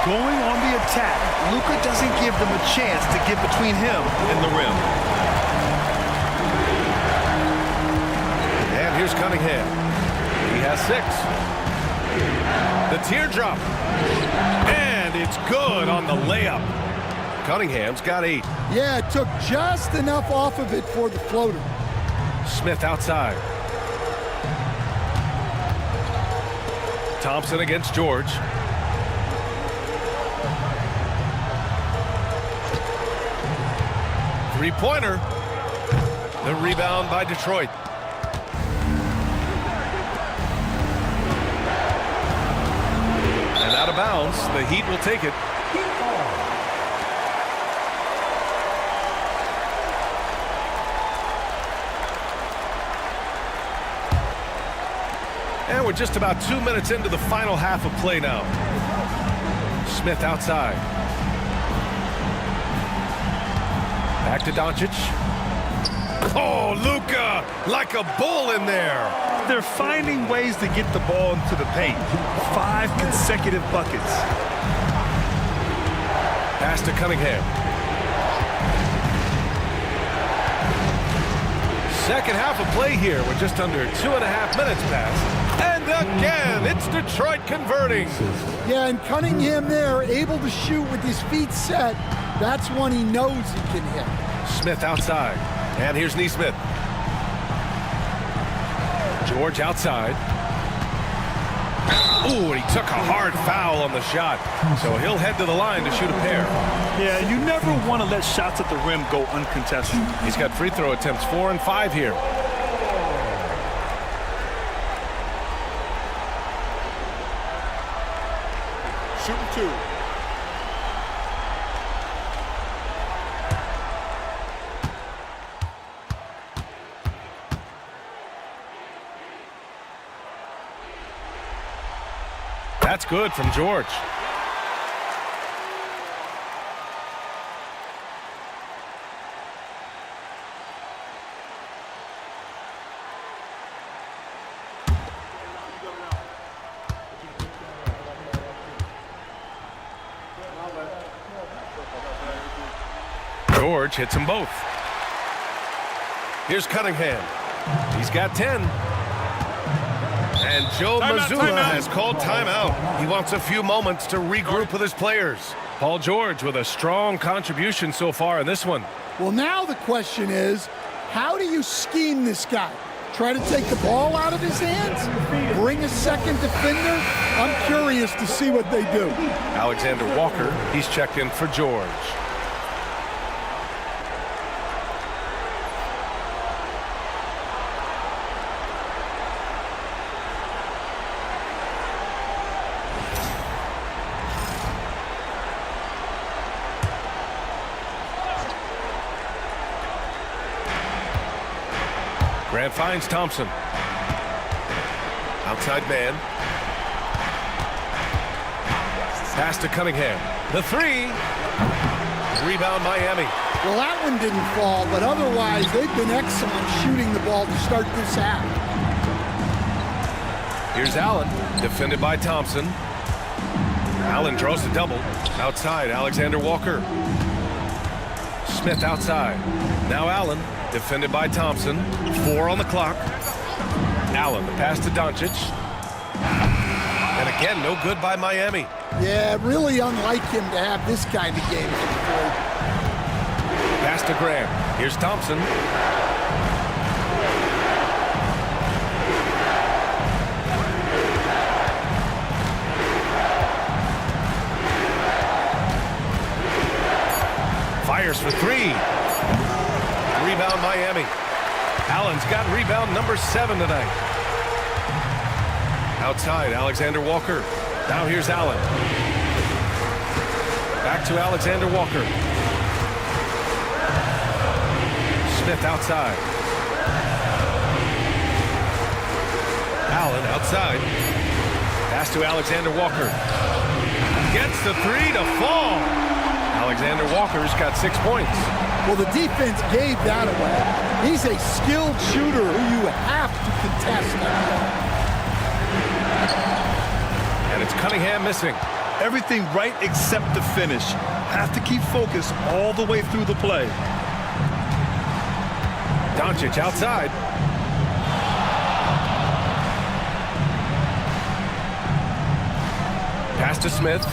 Speaker 3: Going on the attack, Luka doesn't give them a chance to get between him and the rim.
Speaker 1: And here's Cunningham. He has 6. The teardrop. And it's good on the layup. Cunningham's got 8.
Speaker 2: Yeah, it took just enough off of it for the floater.
Speaker 1: Smith outside. Thompson against George. Three-pointer. The rebound by Detroit. And out of bounds, the Heat will take it. And we're just about 2 minutes into the final half of play now. Smith outside. Back to Doncic. Oh, Luka, like a bull in there.
Speaker 3: They're finding ways to get the ball into the paint. 5 consecutive buckets.
Speaker 1: Pass to Cunningham. Second half of play here. We're just under 2.5 minutes past. And again, it's Detroit converting.
Speaker 2: Yeah, and Cunningham there, able to shoot with his feet set. That's one he knows he can hit.
Speaker 1: Smith outside. And here's Neesmith. George outside. Ooh, and he took a hard foul on the shot. So he'll head to the line to shoot a pair.
Speaker 3: Yeah, you never want to let shots at the rim go uncontested.
Speaker 1: He's got free throw attempts 4 and 5 here.
Speaker 6: Shooting 2.
Speaker 1: That's good from George. George hits them both. Here's Cunningham. He's got 10. And Joe Mazzulla has called timeout. He wants a few moments to regroup with his players. Paul George with a strong contribution so far in this one.
Speaker 2: Well, now the question is, how do you scheme this guy? Try to take the ball out of his hands? Bring a second defender? I'm curious to see what they do.
Speaker 1: Alexander Walker, he's checked in for George. Grant finds Thompson. Outside man. Pass to Cunningham. The three. Rebound Miami.
Speaker 2: Well, that one didn't fall, but otherwise they've been excellent shooting the ball to start this half.
Speaker 1: Here's Allen, defended by Thompson. Allen draws the double. Outside, Alexander Walker. Smith outside. Now Allen, defended by Thompson. 4 on the clock. Allen, the pass to Doncic. And again, no good by Miami.
Speaker 2: Yeah, really unlike him to have this kind of game.
Speaker 1: Pass to Graham. Here's Thompson. Fires for 3. Rebound Miami. Allen's got rebound number 7 tonight. Outside, Alexander Walker. Now here's Allen. Back to Alexander Walker. Smith outside. Allen outside. Pass to Alexander Walker. Gets the 3 to fall. Alexander Walker's got 6 points.
Speaker 2: Well, the defense gave that away. He's a skilled shooter who you have to contest.
Speaker 1: And it's Cunningham missing.
Speaker 3: Everything right except the finish. Have to keep focused all the way through the play.
Speaker 1: Doncic outside. Pass to Smith.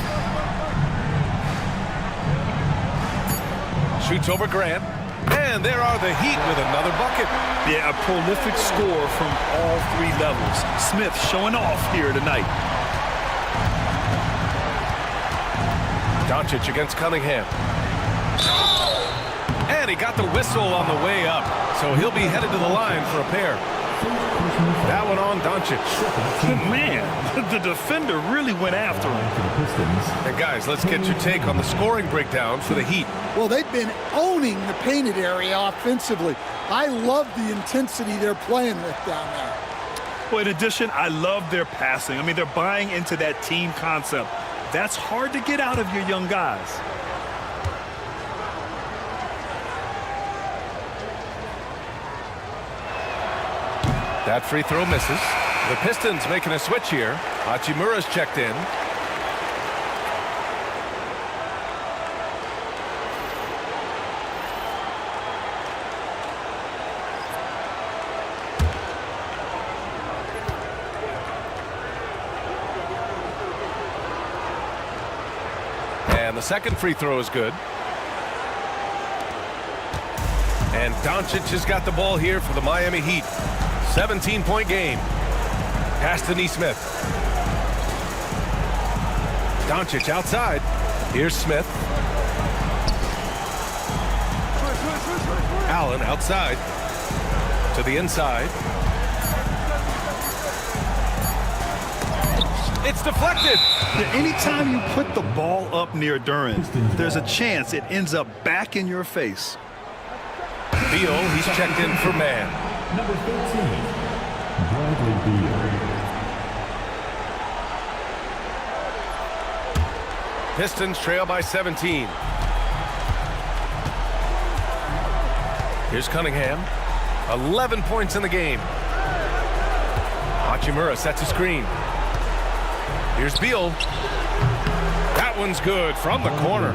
Speaker 1: Shoots over Grant. And there are the Heat with another bucket.
Speaker 3: Yeah, a prolific score from all 3 levels. Smith showing off here tonight.
Speaker 1: Doncic against Cunningham. And he got the whistle on the way up. So he'll be headed to the line for a pair. That one on Doncic.
Speaker 3: Man, the defender really went after him.
Speaker 1: And guys, let's get your take on the scoring breakdown for the Heat.
Speaker 2: Well, they've been owning the painted area offensively. I love the intensity they're playing with down there.
Speaker 3: Well, in addition, I love their passing. I mean, they're buying into that team concept. That's hard to get out of your young guys.
Speaker 1: That free throw misses. The Pistons making a switch here. Hachimura's checked in. And the second free throw is good. And Doncic has got the ball here for the Miami Heat. 17-point game. Pass to Nesmith. Doncic outside. Here's Smith. Allen outside. To the inside. It's deflected.
Speaker 3: Yeah, anytime you put the ball up near Duran, there's a chance it ends up back in your face.
Speaker 1: Beal, he's checked in for man.
Speaker 4: Number 13, Bradley Beal.
Speaker 1: Pistons trail by 17. Here's Cunningham. 11 points in the game. Hachimura sets a screen. Here's Beal. That one's good from the corner.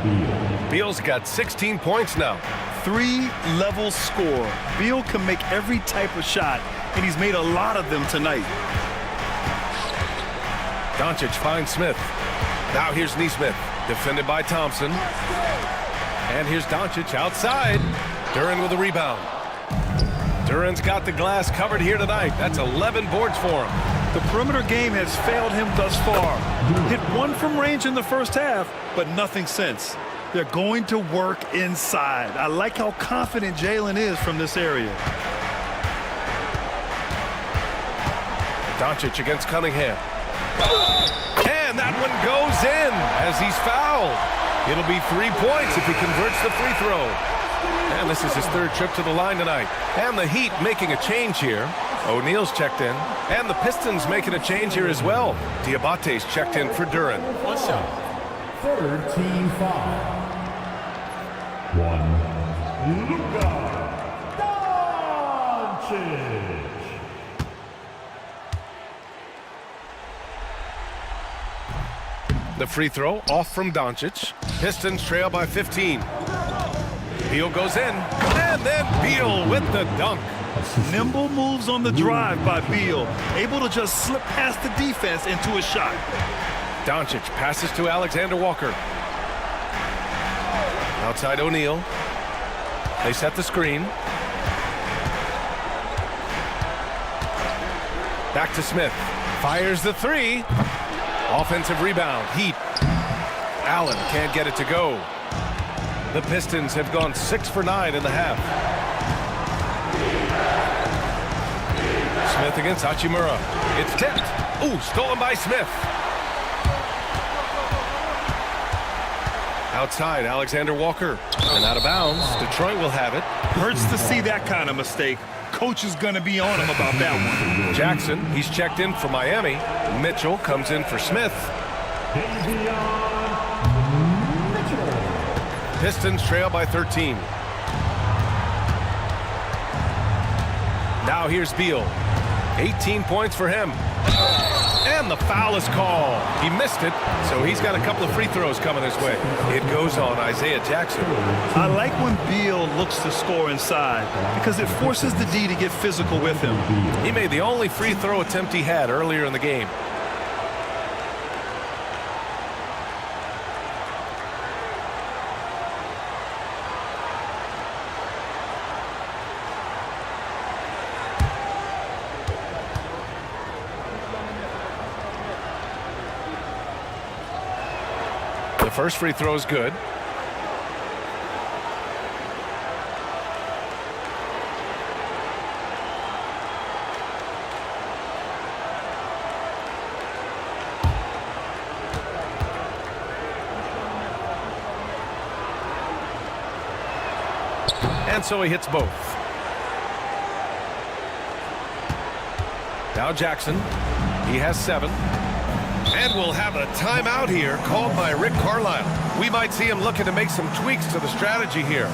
Speaker 1: Beal's got 16 points now.
Speaker 3: 3-level score. Beal can make every type of shot, and he's made a lot of them tonight.
Speaker 1: Doncic finds Smith. Now here's Nesmith, defended by Thompson. And here's Doncic outside. Duran with a rebound. Duran's got the glass covered here tonight. That's 11 boards for him.
Speaker 3: The perimeter game has failed him thus far. Hit 1 from range in the first half, but nothing since. They're going to work inside. I like how confident Jalen is from this area.
Speaker 1: Doncic against Cunningham. And that one goes in as he's fouled. It'll be 3 points if he converts the free throw. And this is his third trip to the line tonight. And the Heat making a change here. O'Neal's checked in. And the Pistons making a change here as well. Diabate's checked in for Duran.
Speaker 4: Third team foul. 1. Luka Doncic.
Speaker 1: The free throw off from Doncic. Pistons trail by 15. Beal goes in. And then Beal with the dunk.
Speaker 3: Nimble moves on the drive by Beal, able to just slip past the defense into a shot.
Speaker 1: Doncic passes to Alexander Walker. Outside O'Neal. They set the screen. Back to Smith. Fires the three. Offensive rebound. Heat. Allen can't get it to go. The Pistons have gone 6 for 9 in the half. Smith against Hachimura. It's tipped. Ooh, stolen by Smith. Outside, Alexander Walker. And out of bounds. Detroit will have it.
Speaker 3: Hurts to see that kind of mistake. Coach is going to be on him about that one.
Speaker 1: Jackson, he's checked in for Miami. Mitchell comes in for Smith. Pistons trail by 13. Now here's Beal. 18 points for him. And the foul is called. He missed it, so he's got a couple of free throws coming his way. It goes on Isaiah Jackson.
Speaker 3: I like when Beal looks to score inside because it forces the D to get physical with him.
Speaker 1: He made the only free throw attempt he had earlier in the game. The first free throw is good. And so he hits both. Now Jackson. He has 7. And we'll have a timeout here called by Rick Carlisle. We might see him looking to make some tweaks to the strategy here.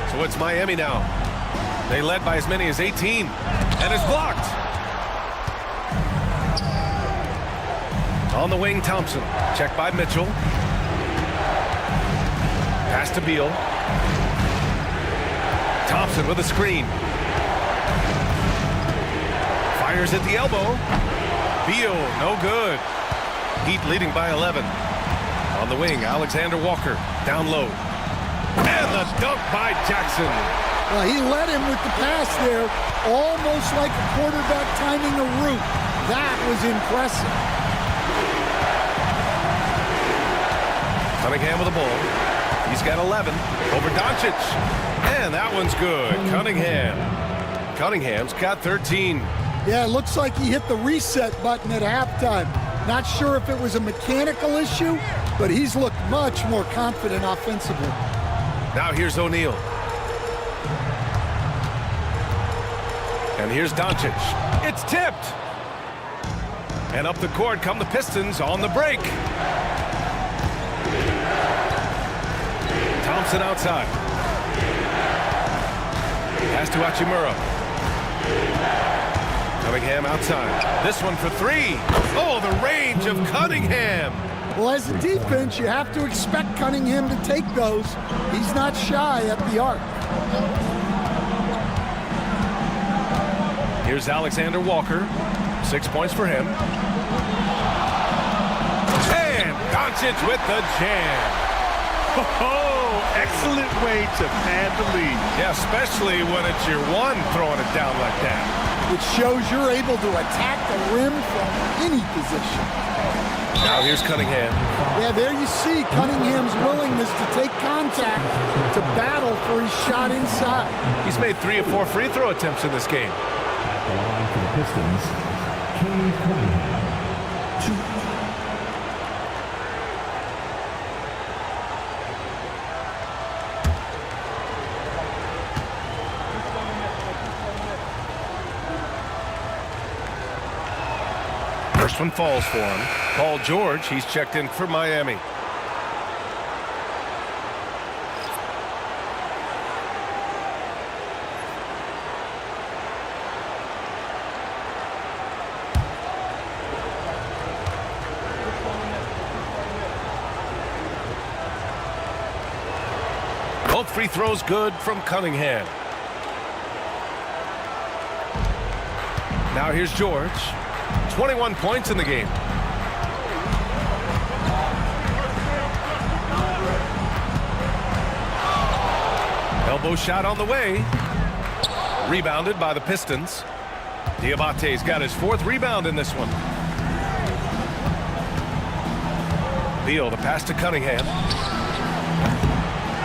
Speaker 1: So it's Miami now. They led by as many as 18. And it's blocked. On the wing, Thompson. Checked by Mitchell. Pass to Beal. Thompson with a screen. Fires at the elbow. Beal, no good. Heat leading by 11. On the wing, Alexander Walker. Down low. And the dunk by Jackson.
Speaker 2: Well, he led him with the pass there, almost like a quarterback timing a route. That was impressive.
Speaker 1: Cunningham with the ball. He's got 11 over Doncic. And that one's good. Cunningham's got 13.
Speaker 2: Yeah, it looks like he hit the reset button at halftime. Not sure if it was a mechanical issue, but he's looked much more confident offensively.
Speaker 1: Now here's O'Neal. And here's Doncic. It's tipped. And up the court come the Pistons on the break. Thompson outside. Pass to Hachimura. Cunningham outside. This one for 3. Oh, the range of Cunningham.
Speaker 2: Well, as a defense, you have to expect Cunningham to take those. He's not shy at the arc.
Speaker 1: Here's Alexander Walker. 6 points for him. Doncic with the jam.
Speaker 3: Oh, excellent way to pad the lead.
Speaker 1: Yeah, especially when it's your one throwing it down like that.
Speaker 2: It shows you're able to attack the rim from any position.
Speaker 1: Now here's Cunningham.
Speaker 2: Yeah, there you see Cunningham's willingness to take contact to battle for his shot inside.
Speaker 1: He's made 3 of 4 free throw attempts in this game.
Speaker 4: At the line for the Pistons, Cade Cunningham. 2.
Speaker 1: First one falls for him. Paul George, he's checked in for Miami. Both free throws good from Cunningham. Now here's George. 21 points in the game. Elbow shot on the way. Rebounded by the Pistons. Diabate's got his 4th rebound in this one. Beal, the pass to Cunningham.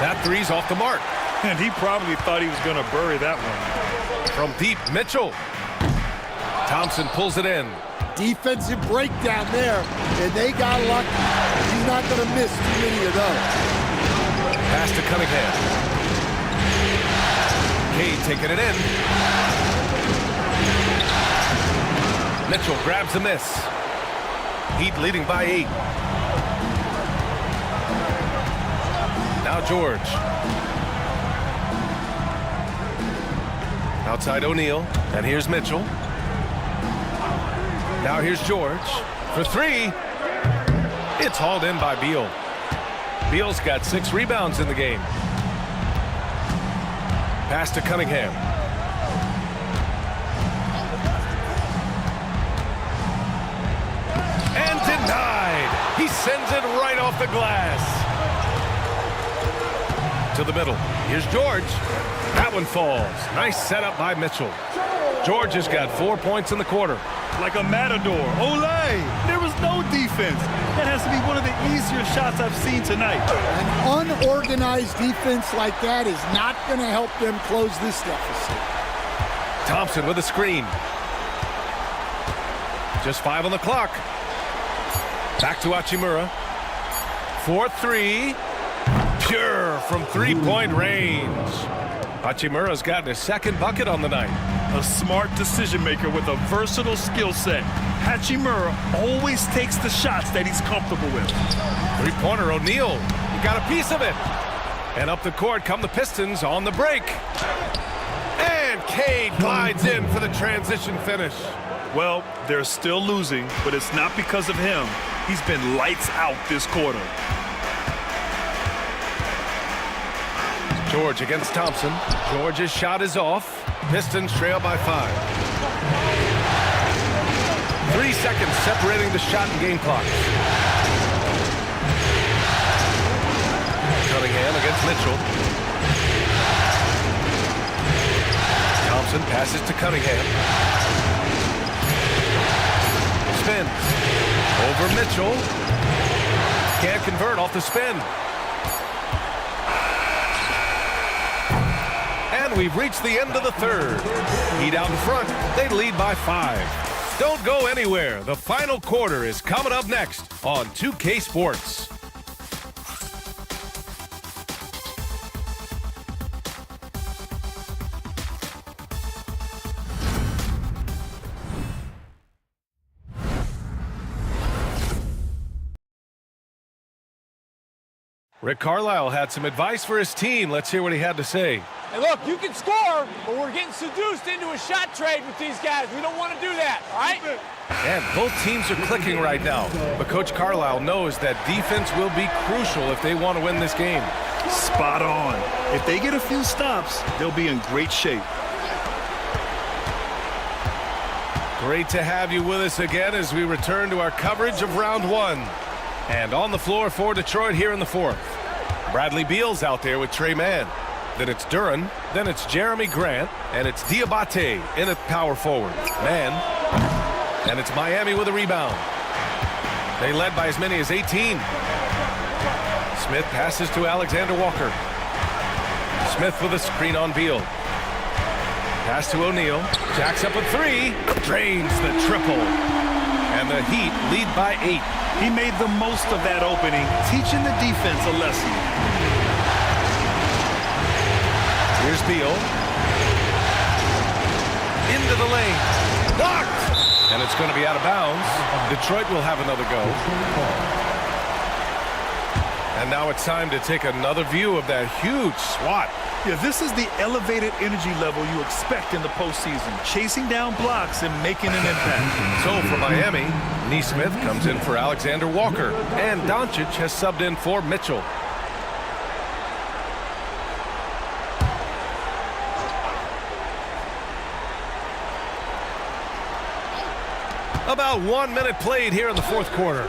Speaker 1: That three's off the mark.
Speaker 3: And he probably thought he was going to bury that one.
Speaker 1: From deep, Mitchell. Thompson pulls it in.
Speaker 2: Defensive breakdown there, and they got lucky. He's not going to miss too many of those.
Speaker 1: Pass to Cunningham. Cade taking it in. Mitchell grabs the miss. Heat leading by 8. Now George. Outside O'Neal, and here's Mitchell. Now here's George for 3. It's hauled in by Beal. Beal's got 6 rebounds in the game. Pass to Cunningham. And denied. He sends it right off the glass. To the middle. Here's George. That one falls. Nice setup by Mitchell. George has got 4 points in the quarter.
Speaker 3: Like a matador. Olay! There was no defense. That has to be one of the easier shots I've seen tonight.
Speaker 2: An unorganized defense like that is not going to help them close this deficit.
Speaker 1: Thompson with a screen. Just 5 on the clock. Back to Hachimura. 4-3. Pure from 3-point range. Hachimura's gotten his 2nd bucket on the night.
Speaker 3: A smart decision maker with a versatile skill set. Hachimura always takes the shots that he's comfortable with.
Speaker 1: 3-pointer O'Neal. He got a piece of it. And up the court come the Pistons on the break. And Cade glides in for the transition finish.
Speaker 3: Well, they're still losing, but it's not because of him. He's been lights out this quarter.
Speaker 1: George against Thompson. George's shot is off. Pistons trail by 5. 3 seconds separating the shot and game clock. Cunningham against Mitchell. Thompson passes to Cunningham. Spins. Over Mitchell. Can't convert off the spin. And we've reached the end of the 3rd. Heat out in front. They lead by 5. Don't go anywhere. The final quarter is coming up next on 2K Sports. Rick Carlisle had some advice for his team. Let's hear what he had to say.
Speaker 9: Hey, look, you can score, but we're getting seduced into a shot trade with these guys. We don't want to do that, all right?
Speaker 1: And both teams are clicking right now. But Coach Carlisle knows that defense will be crucial if they want to win this game.
Speaker 3: Spot on. If they get a few stops, they'll be in great shape.
Speaker 1: Great to have you with us again as we return to our coverage of round 1. And on the floor for Detroit here in the fourth. Bradley Beal's out there with Trey Mann. Then it's Duren. Then it's Jeremy Grant. And it's Diabate in at power forward. Mann. And it's Miami with a rebound. They led by as many as 18. Smith passes to Alexander Walker. Smith with a screen on Beal. Pass to O'Neal. Jacks up a three. Drains the triple. And the Heat lead by 8.
Speaker 3: He made the most of that opening, teaching the defense a lesson.
Speaker 1: Here's Beal. Into the lane. Blocked! And it's going to be out of bounds. Detroit will have another go. And now it's time to take another view of that huge swat.
Speaker 3: Yeah, this is the elevated energy level you expect in the postseason, chasing down blocks and making an impact.
Speaker 1: So for Miami, Nesmith comes in for Alexander Walker, and Doncic has subbed in for Mitchell. About 1 minute played here in the fourth quarter.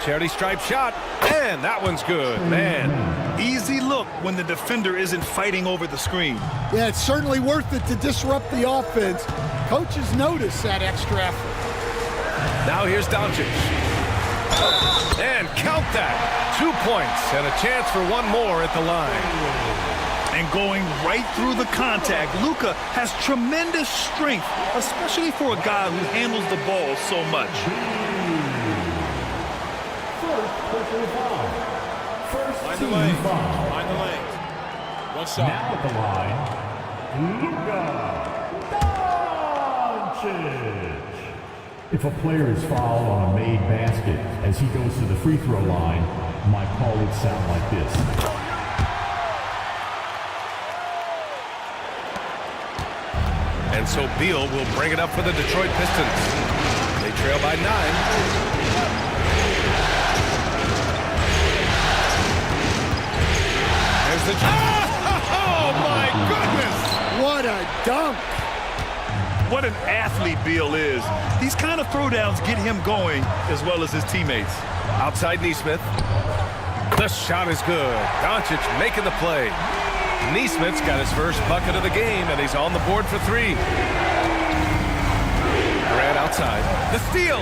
Speaker 1: Charity stripe shot, and that one's good, man.
Speaker 3: Easy look when the defender isn't fighting over the screen.
Speaker 2: Yeah, it's certainly worth it to disrupt the offense. Coaches notice that extra effort.
Speaker 1: Now here's Doncic. And count that. 2 points and a chance for one more at the line.
Speaker 3: And going right through the contact, Luka has tremendous strength, especially for a guy who handles the ball so much.
Speaker 4: First team foul.
Speaker 9: Find the lane. One shot.
Speaker 4: Now at the line, Luka Doncic. If a player is fouled on a made basket as he goes to the free throw line, my call would sound like this.
Speaker 1: And so Beal will bring it up for the Detroit Pistons. They trail by 9. There's the... Oh, my goodness!
Speaker 2: What a dunk!
Speaker 3: What an athlete Beal is. These kind of throwdowns get him going as well as his teammates.
Speaker 1: Outside Nesmith. The shot is good. Doncic making the play. Nesmith's got his first bucket of the game, and he's on the board for 3. Grant outside. The steal.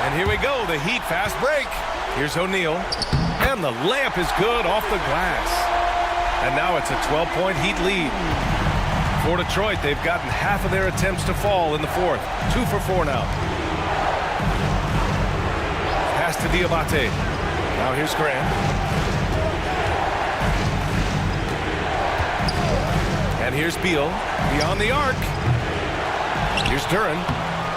Speaker 1: And here we go, the Heat fast break. Here's O'Neal. And the layup is good off the glass. And now it's a 12-point Heat lead. For Detroit, they've gotten half of their attempts to fall in the fourth. 2 for 4 now. Pass to Diabate. Now here's Grant. And here's Beal, beyond the arc. Here's Duren.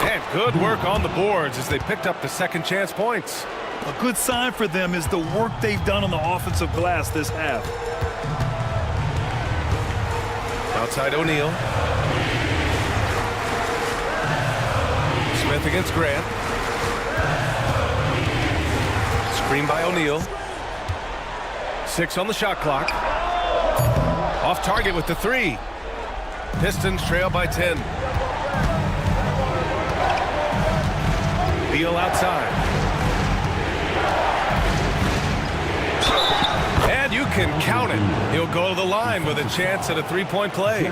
Speaker 1: And good work on the boards as they picked up the second chance points.
Speaker 3: A good sign for them is the work they've done on the offensive glass this half.
Speaker 1: Outside O'Neal. Smith against Grant. Screen by O'Neal. 6 on the shot clock. Off target with the 3. Pistons trail by 10. Beal outside. And you can count it. He'll go to the line with a chance at a 3-point play.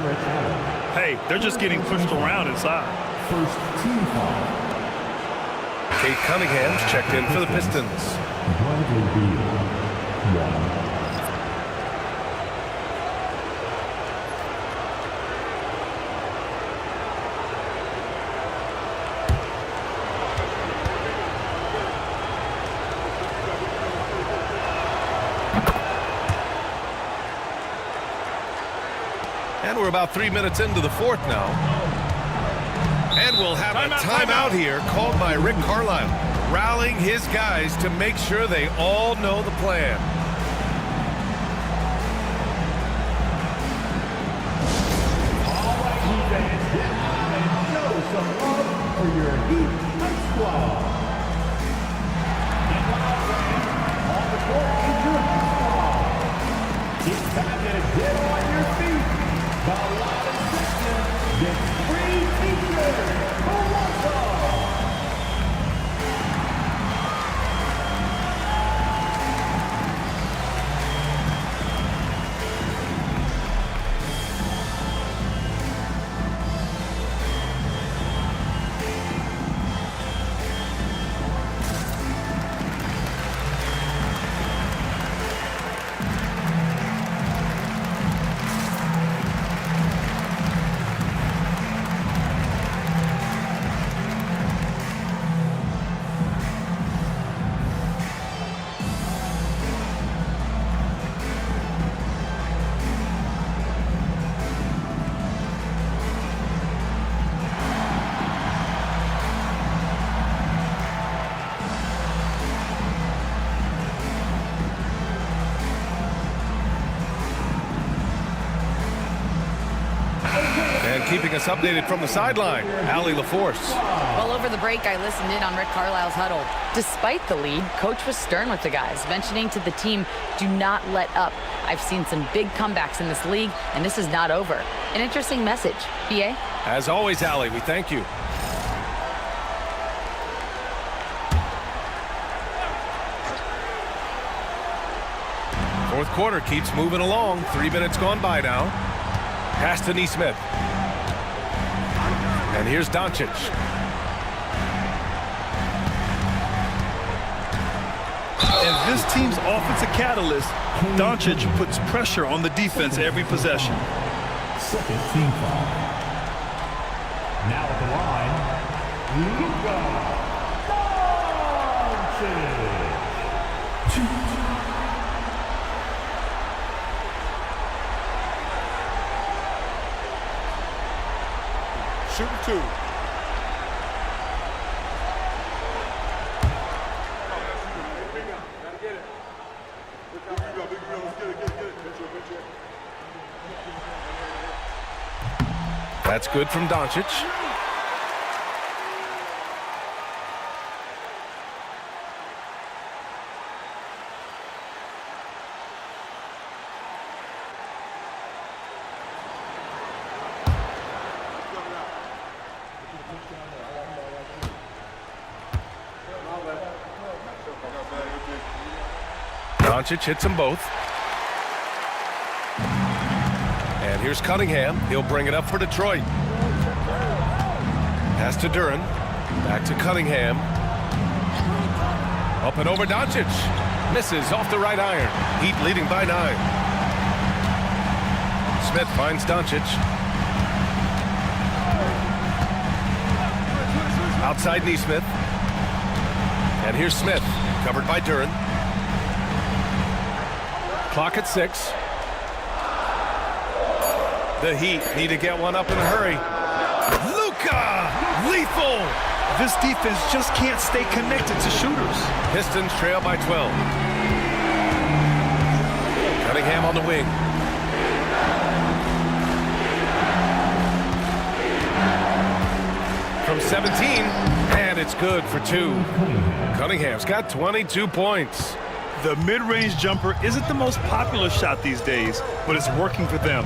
Speaker 3: Hey, they're just getting pushed around inside.
Speaker 4: First team foul.
Speaker 1: Kate Cunningham's checked in for the Pistons.
Speaker 4: Bradley Beal, 1.
Speaker 1: And we're about 3 minutes into the fourth now. And we'll have a timeout here called by Rick Carlisle, rallying his guys to make sure they all know the plan.
Speaker 4: All right, defense, get out and show some love for your Heat squad. On the court is your squad. It's time to get on your feet. The line section gets free t-shirts. Who wants some?
Speaker 1: keeping us updated from the sideline, Allie LaForce.
Speaker 5: Well, over the break, I listened in on Rick Carlisle's huddle. Despite the lead, Coach was stern with the guys, mentioning to the team, do not let up. I've seen some big comebacks in this league, and this is not over. An interesting message. B.A.?
Speaker 1: As always, Allie, we thank you. Fourth quarter keeps moving along. 3 minutes gone by now. Pass to Neesmith. And here's Doncic.
Speaker 3: As this team's offensive catalyst, Doncic puts pressure on the defense every possession.
Speaker 4: Second team foul. Now at the line, Luka Doncic.
Speaker 6: Shooting 2.
Speaker 1: That's good from Doncic. Doncic hits them both. And here's Cunningham. He'll bring it up for Detroit. Pass to Duren. Back to Cunningham. Up and over Doncic. Misses off the right iron. Heat leading by 9. Smith finds Doncic. Outside Neesmith. And here's Smith. Covered by Duren. Clock at 6. The Heat need to get one up in a hurry. Luka! Lethal!
Speaker 3: This defense just can't stay connected to shooters.
Speaker 1: Pistons trail by 12. Cunningham on the wing. From 17, and it's good for 2. Cunningham's got 22 points.
Speaker 3: The mid-range jumper isn't the most popular shot these days, but it's working for them.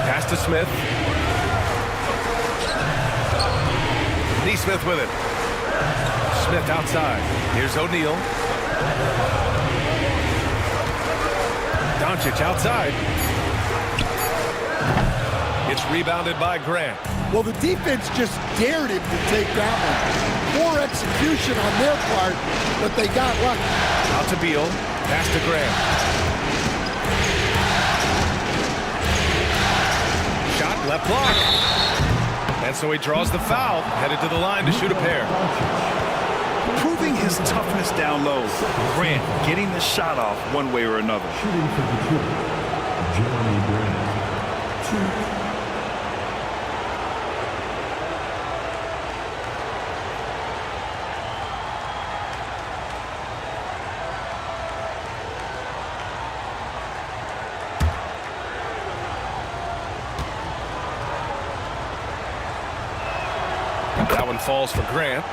Speaker 1: Pass to Smith. Neesmith with it. Smith outside. Here's O'Neal. Doncic outside. It's rebounded by Grant.
Speaker 2: Well, the defense just dared him to take that one. Poor execution on their part, but they got lucky.
Speaker 1: Out to Beal. Pass to Grant. Shot left block. And so he draws the foul, headed to the line to shoot a pair.
Speaker 3: Proving his toughness down low. Grant getting the shot off one way or another.
Speaker 4: Shooting for Detroit, Jeremy Grant. 2.
Speaker 1: That one falls for Grant.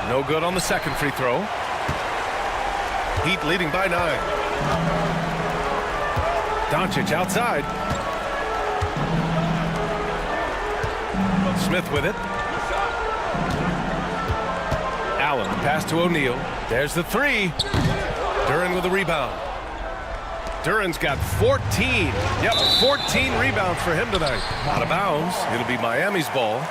Speaker 1: No good on the second free throw. Heat leading by 9. Doncic outside. Smith with it. Allen pass to O'Neal. There's the 3. Duren with the rebound. Duren's got 14. Yep, 14 rebounds for him tonight. Out of bounds. It'll be Miami's ball.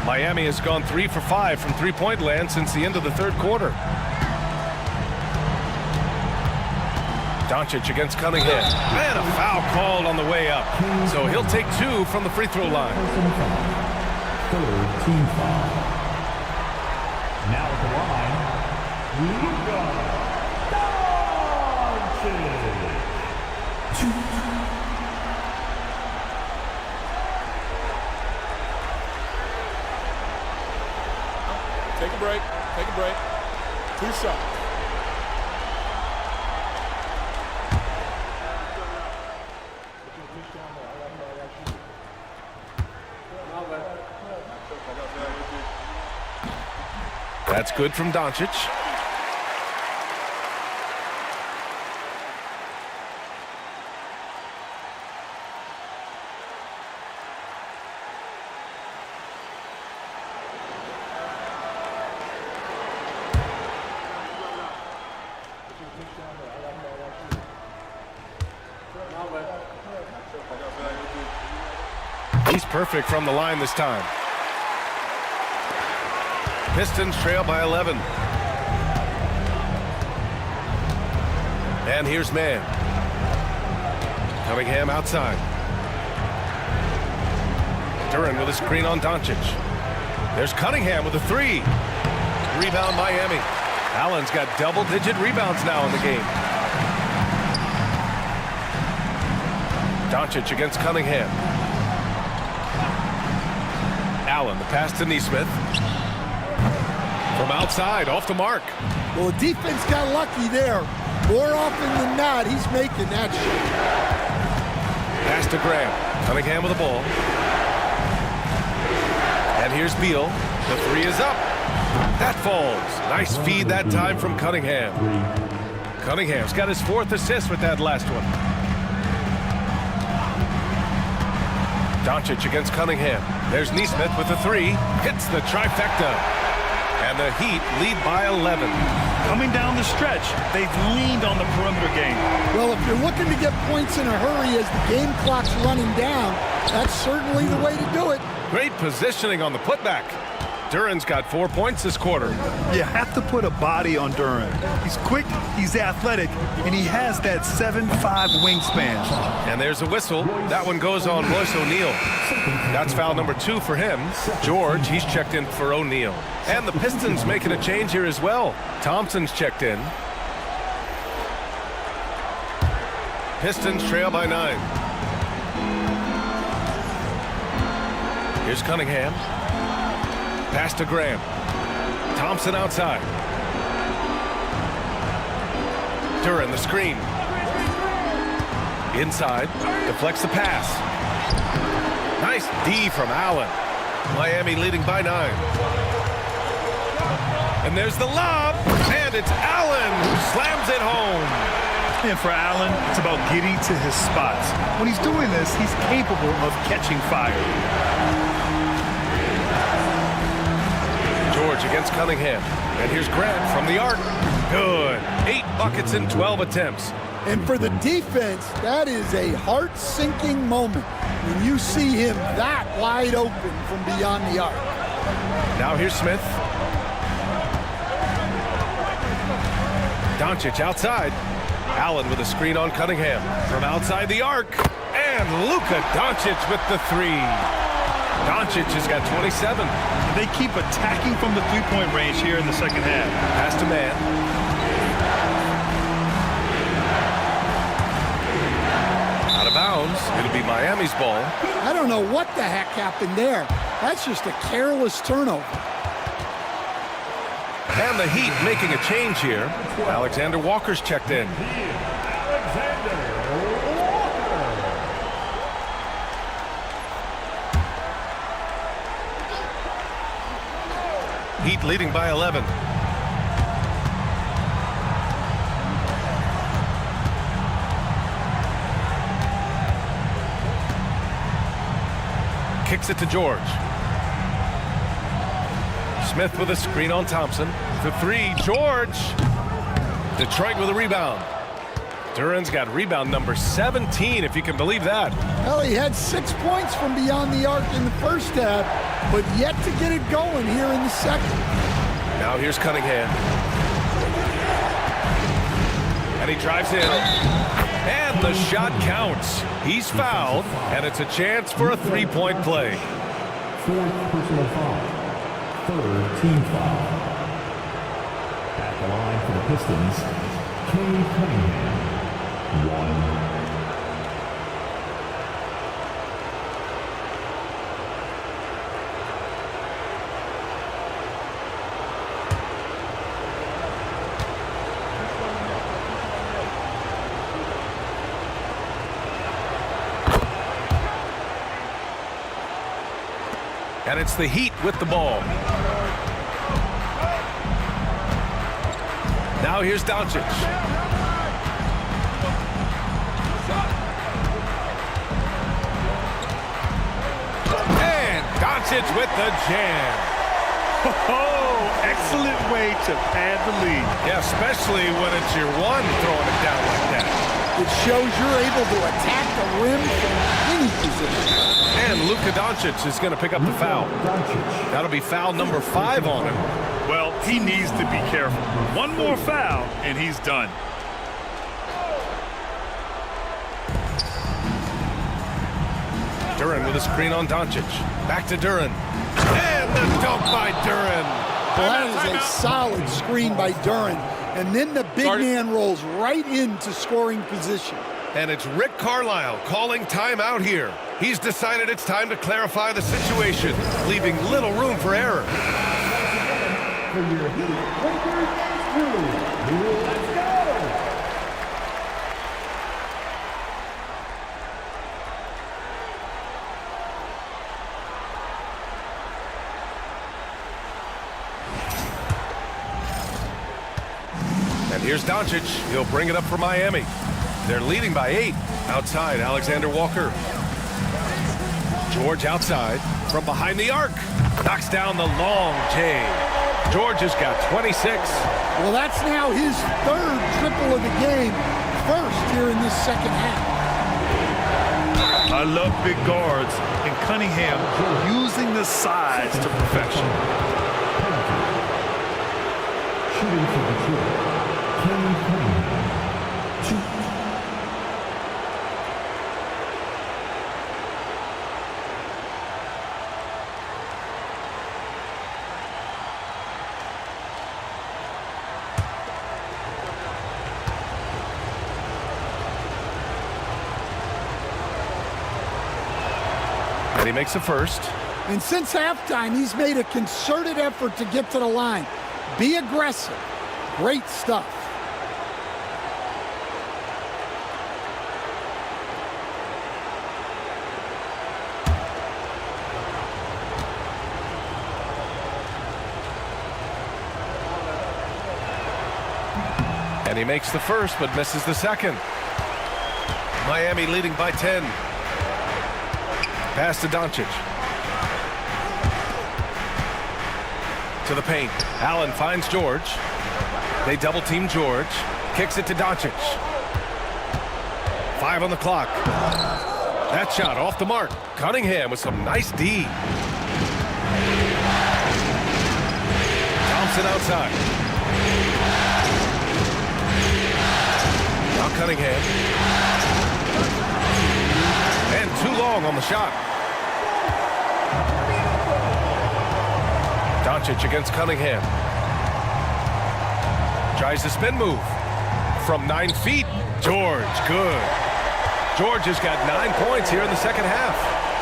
Speaker 1: Miami has gone 3 for 5 from three-point land since the end of the third quarter. Doncic against Cunningham. And a foul called on the way up. So he'll take 2 from the free throw line.
Speaker 4: Third team foul. Now at the line, Luka Doncic.
Speaker 6: Take a break. Take a break. 2 shots.
Speaker 1: That's good from Doncic. He's perfect from the line this time. Pistons trail by 11. And here's Mann. Cunningham outside. Duren with a screen on Doncic. There's Cunningham with a 3. Rebound Miami. Allen's got double-digit rebounds now in the game. Doncic against Cunningham. Allen, the pass to Nesmith. From outside, off the mark.
Speaker 2: Well, the defense got lucky there. More often than not, he's making that shot.
Speaker 1: Pass to Graham. Cunningham with the ball. And here's Beal. The 3 is up. That falls. Nice feed that time from Cunningham. Cunningham's got his 4th assist with that last one. Doncic against Cunningham. There's Nesmith with the 3. Hits the trifecta. And the Heat lead by 11.
Speaker 3: Coming down the stretch, they've leaned on the perimeter game.
Speaker 2: Well, if you're looking to get points in a hurry as the game clock's running down, that's certainly the way to do it.
Speaker 1: Great positioning on the putback. Duren's got 4 points this quarter.
Speaker 3: You have to put a body on Duren. He's quick, he's athletic, and he has that 7'5" wingspan.
Speaker 1: And there's a whistle. That one goes on Royce O'Neal. That's foul number 2 for him. George, he's checked in for O'Neal. And the Pistons making a change here as well. Thompson's checked in. Pistons trail by 9. Here's Cunningham. Pass to Graham. Thompson outside. Duren the screen. Inside. Deflects the pass. Nice D from Allen. Miami leading by 9. And there's the lob. And it's Allen who slams it home.
Speaker 3: And for Allen, it's about getting to his spots. When he's doing this, he's capable of catching fire.
Speaker 1: George against Cunningham. And here's Grant from the arc. Good. 8 buckets in 12 attempts.
Speaker 2: And for the defense, that is a heart-sinking moment when you see him that wide open from beyond the arc.
Speaker 1: Now here's Smith. Doncic outside. Allen with a screen on Cunningham. From outside the arc. And Luka Doncic with the 3. Doncic has got 27.
Speaker 3: They keep attacking from the three-point range here in the second half.
Speaker 1: Pass to Mann. Out of bounds. It'll be Miami's ball.
Speaker 2: I don't know what the heck happened there. That's just a careless turnover.
Speaker 1: And the Heat making a change here. Alexander Walker's checked in. Heat leading by 11. Kicks it to George. Smith with a screen on Thompson. The 3, George. Detroit with a rebound. Duren's got rebound number 17, if you can believe that.
Speaker 2: Well, he had 6 points from beyond the arc in the first half, but yet to get it going here in the second.
Speaker 1: Now here's Cunningham. And he drives in. And the shot counts. He's fouled, and it's a chance for a three-point play.
Speaker 4: Fourth personal foul. Third team foul. At the line for the Pistons, Cade Cunningham. 1.
Speaker 1: And it's the Heat with the ball. Now here's Doncic. And Doncic with the jam.
Speaker 3: Oh, excellent way to pad the lead.
Speaker 1: Yeah, especially when it's your one throwing it down like that.
Speaker 2: It shows you're able to attack the rim from any position.
Speaker 1: And Luka Doncic is going to pick up the foul. That'll be foul number 5 on him.
Speaker 3: Well, he needs to be careful. One more foul, and he's done.
Speaker 1: Duren with a screen on Doncic. Back to Duren. And the dunk by Duren.
Speaker 2: Well, that is a solid screen by Duren. And then the big man rolls right into scoring position.
Speaker 1: And it's Rick Carlisle calling timeout here. He's decided it's time to clarify the situation, leaving little room for error.
Speaker 4: For your Heat, Lakers crew, let's go!
Speaker 1: And here's Doncic. He'll bring it up for Miami. They're leading by 8. Outside, Alexander Walker. George outside from behind the arc. Knocks down the long J. George has got 26.
Speaker 2: Well, that's now his 3rd triple of the game. First here in this second half.
Speaker 3: I love big guards, and Cunningham using the size to perfection.
Speaker 4: Shooting for Detroit, Cade Cunningham. 2.
Speaker 1: He makes a first.
Speaker 2: And since halftime, he's made a concerted effort to get to the line. Be aggressive. Great stuff.
Speaker 1: And he makes the first, but misses the second. Miami leading by 10. Pass to Doncic. To the paint. Allen finds George. They double team George. Kicks it to Doncic. 5 on the clock. That shot off the mark. Cunningham with some nice D. Thompson outside. Now Cunningham. And too long on the shot. Doncic against Cunningham. Tries the spin move. From 9 feet. George, good. George has got 9 points here in the second half.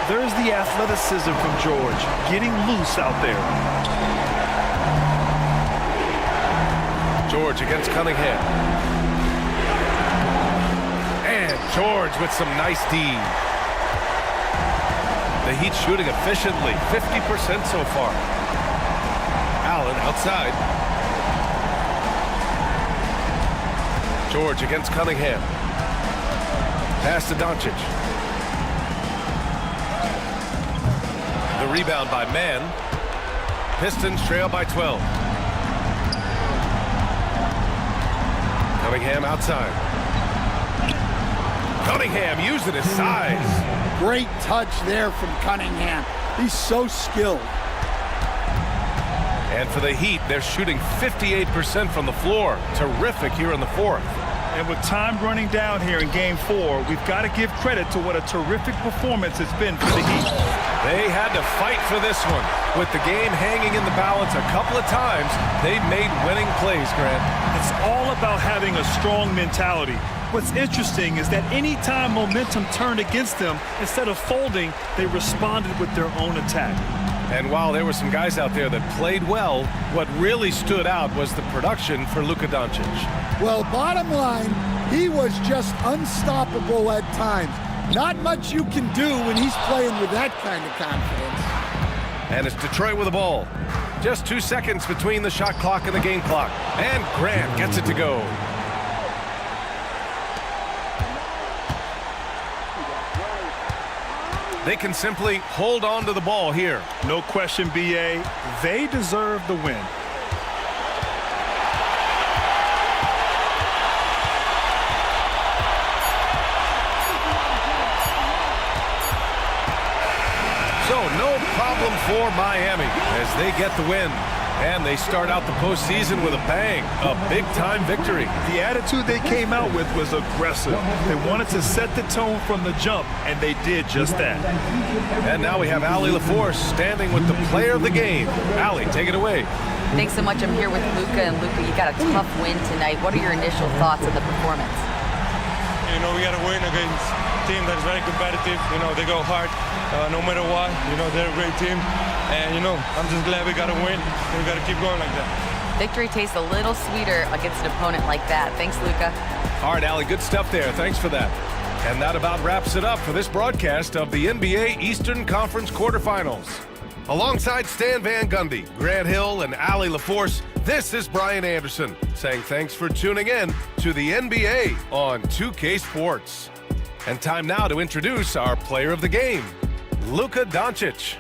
Speaker 3: There's the athleticism from George, getting loose out there.
Speaker 1: George against Cunningham. And George with some nice D. The Heat shooting efficiently, 50% so far. Allen outside. George against Cunningham. Pass to Doncic. The rebound by Mann. Pistons trail by 12. Cunningham outside. Cunningham using his size.
Speaker 2: Great touch there from Cunningham. He's so skilled.
Speaker 1: And for the Heat, they're shooting 58% from the floor. Terrific here in the fourth.
Speaker 3: And with time running down here in Game 4, we've got to give credit to what a terrific performance it's been for the Heat.
Speaker 1: They had to fight for this one. With the game hanging in the balance a couple of times, they made winning plays, Grant.
Speaker 3: It's all about having a strong mentality. What's interesting is that any time momentum turned against them, instead of folding, they responded with their own attack.
Speaker 1: And while there were some guys out there that played well, what really stood out was the production for Luka Doncic.
Speaker 2: Well, bottom line, he was just unstoppable at times. Not much you can do when he's playing with that kind of confidence.
Speaker 1: And it's Detroit with the ball. Just 2 seconds between the shot clock and the game clock. And Grant gets it to go. They can simply hold on to the ball here.
Speaker 3: No question, B.A. They deserve the win.
Speaker 1: So no problem for Miami as they get the win. And they start out the postseason with a bang, a big-time victory.
Speaker 3: The attitude they came out with was aggressive. They wanted to set the tone from the jump, and they did just that.
Speaker 1: And now we have Allie LaForce standing with the player of the game. Allie, take it away.
Speaker 5: Thanks so much. I'm here with Luka, and Luka, you got a tough win tonight. What are your initial thoughts on the performance?
Speaker 10: You know, we got to win against a team that's very competitive. You know, they go hard no matter what. You know, they're a great team. And, you know, I'm just glad we got to win. And we got to keep going like that.
Speaker 5: Victory tastes a little sweeter against an opponent like that. Thanks, Luka.
Speaker 1: All right, Allie, good stuff there. Thanks for that. And that about wraps it up for this broadcast of the NBA Eastern Conference quarterfinals. Alongside Stan Van Gundy, Grant Hill, and Allie LaForce, this is Brian Anderson saying thanks for tuning in to the NBA on 2K Sports. And time now to introduce our player of the game, Luka Doncic.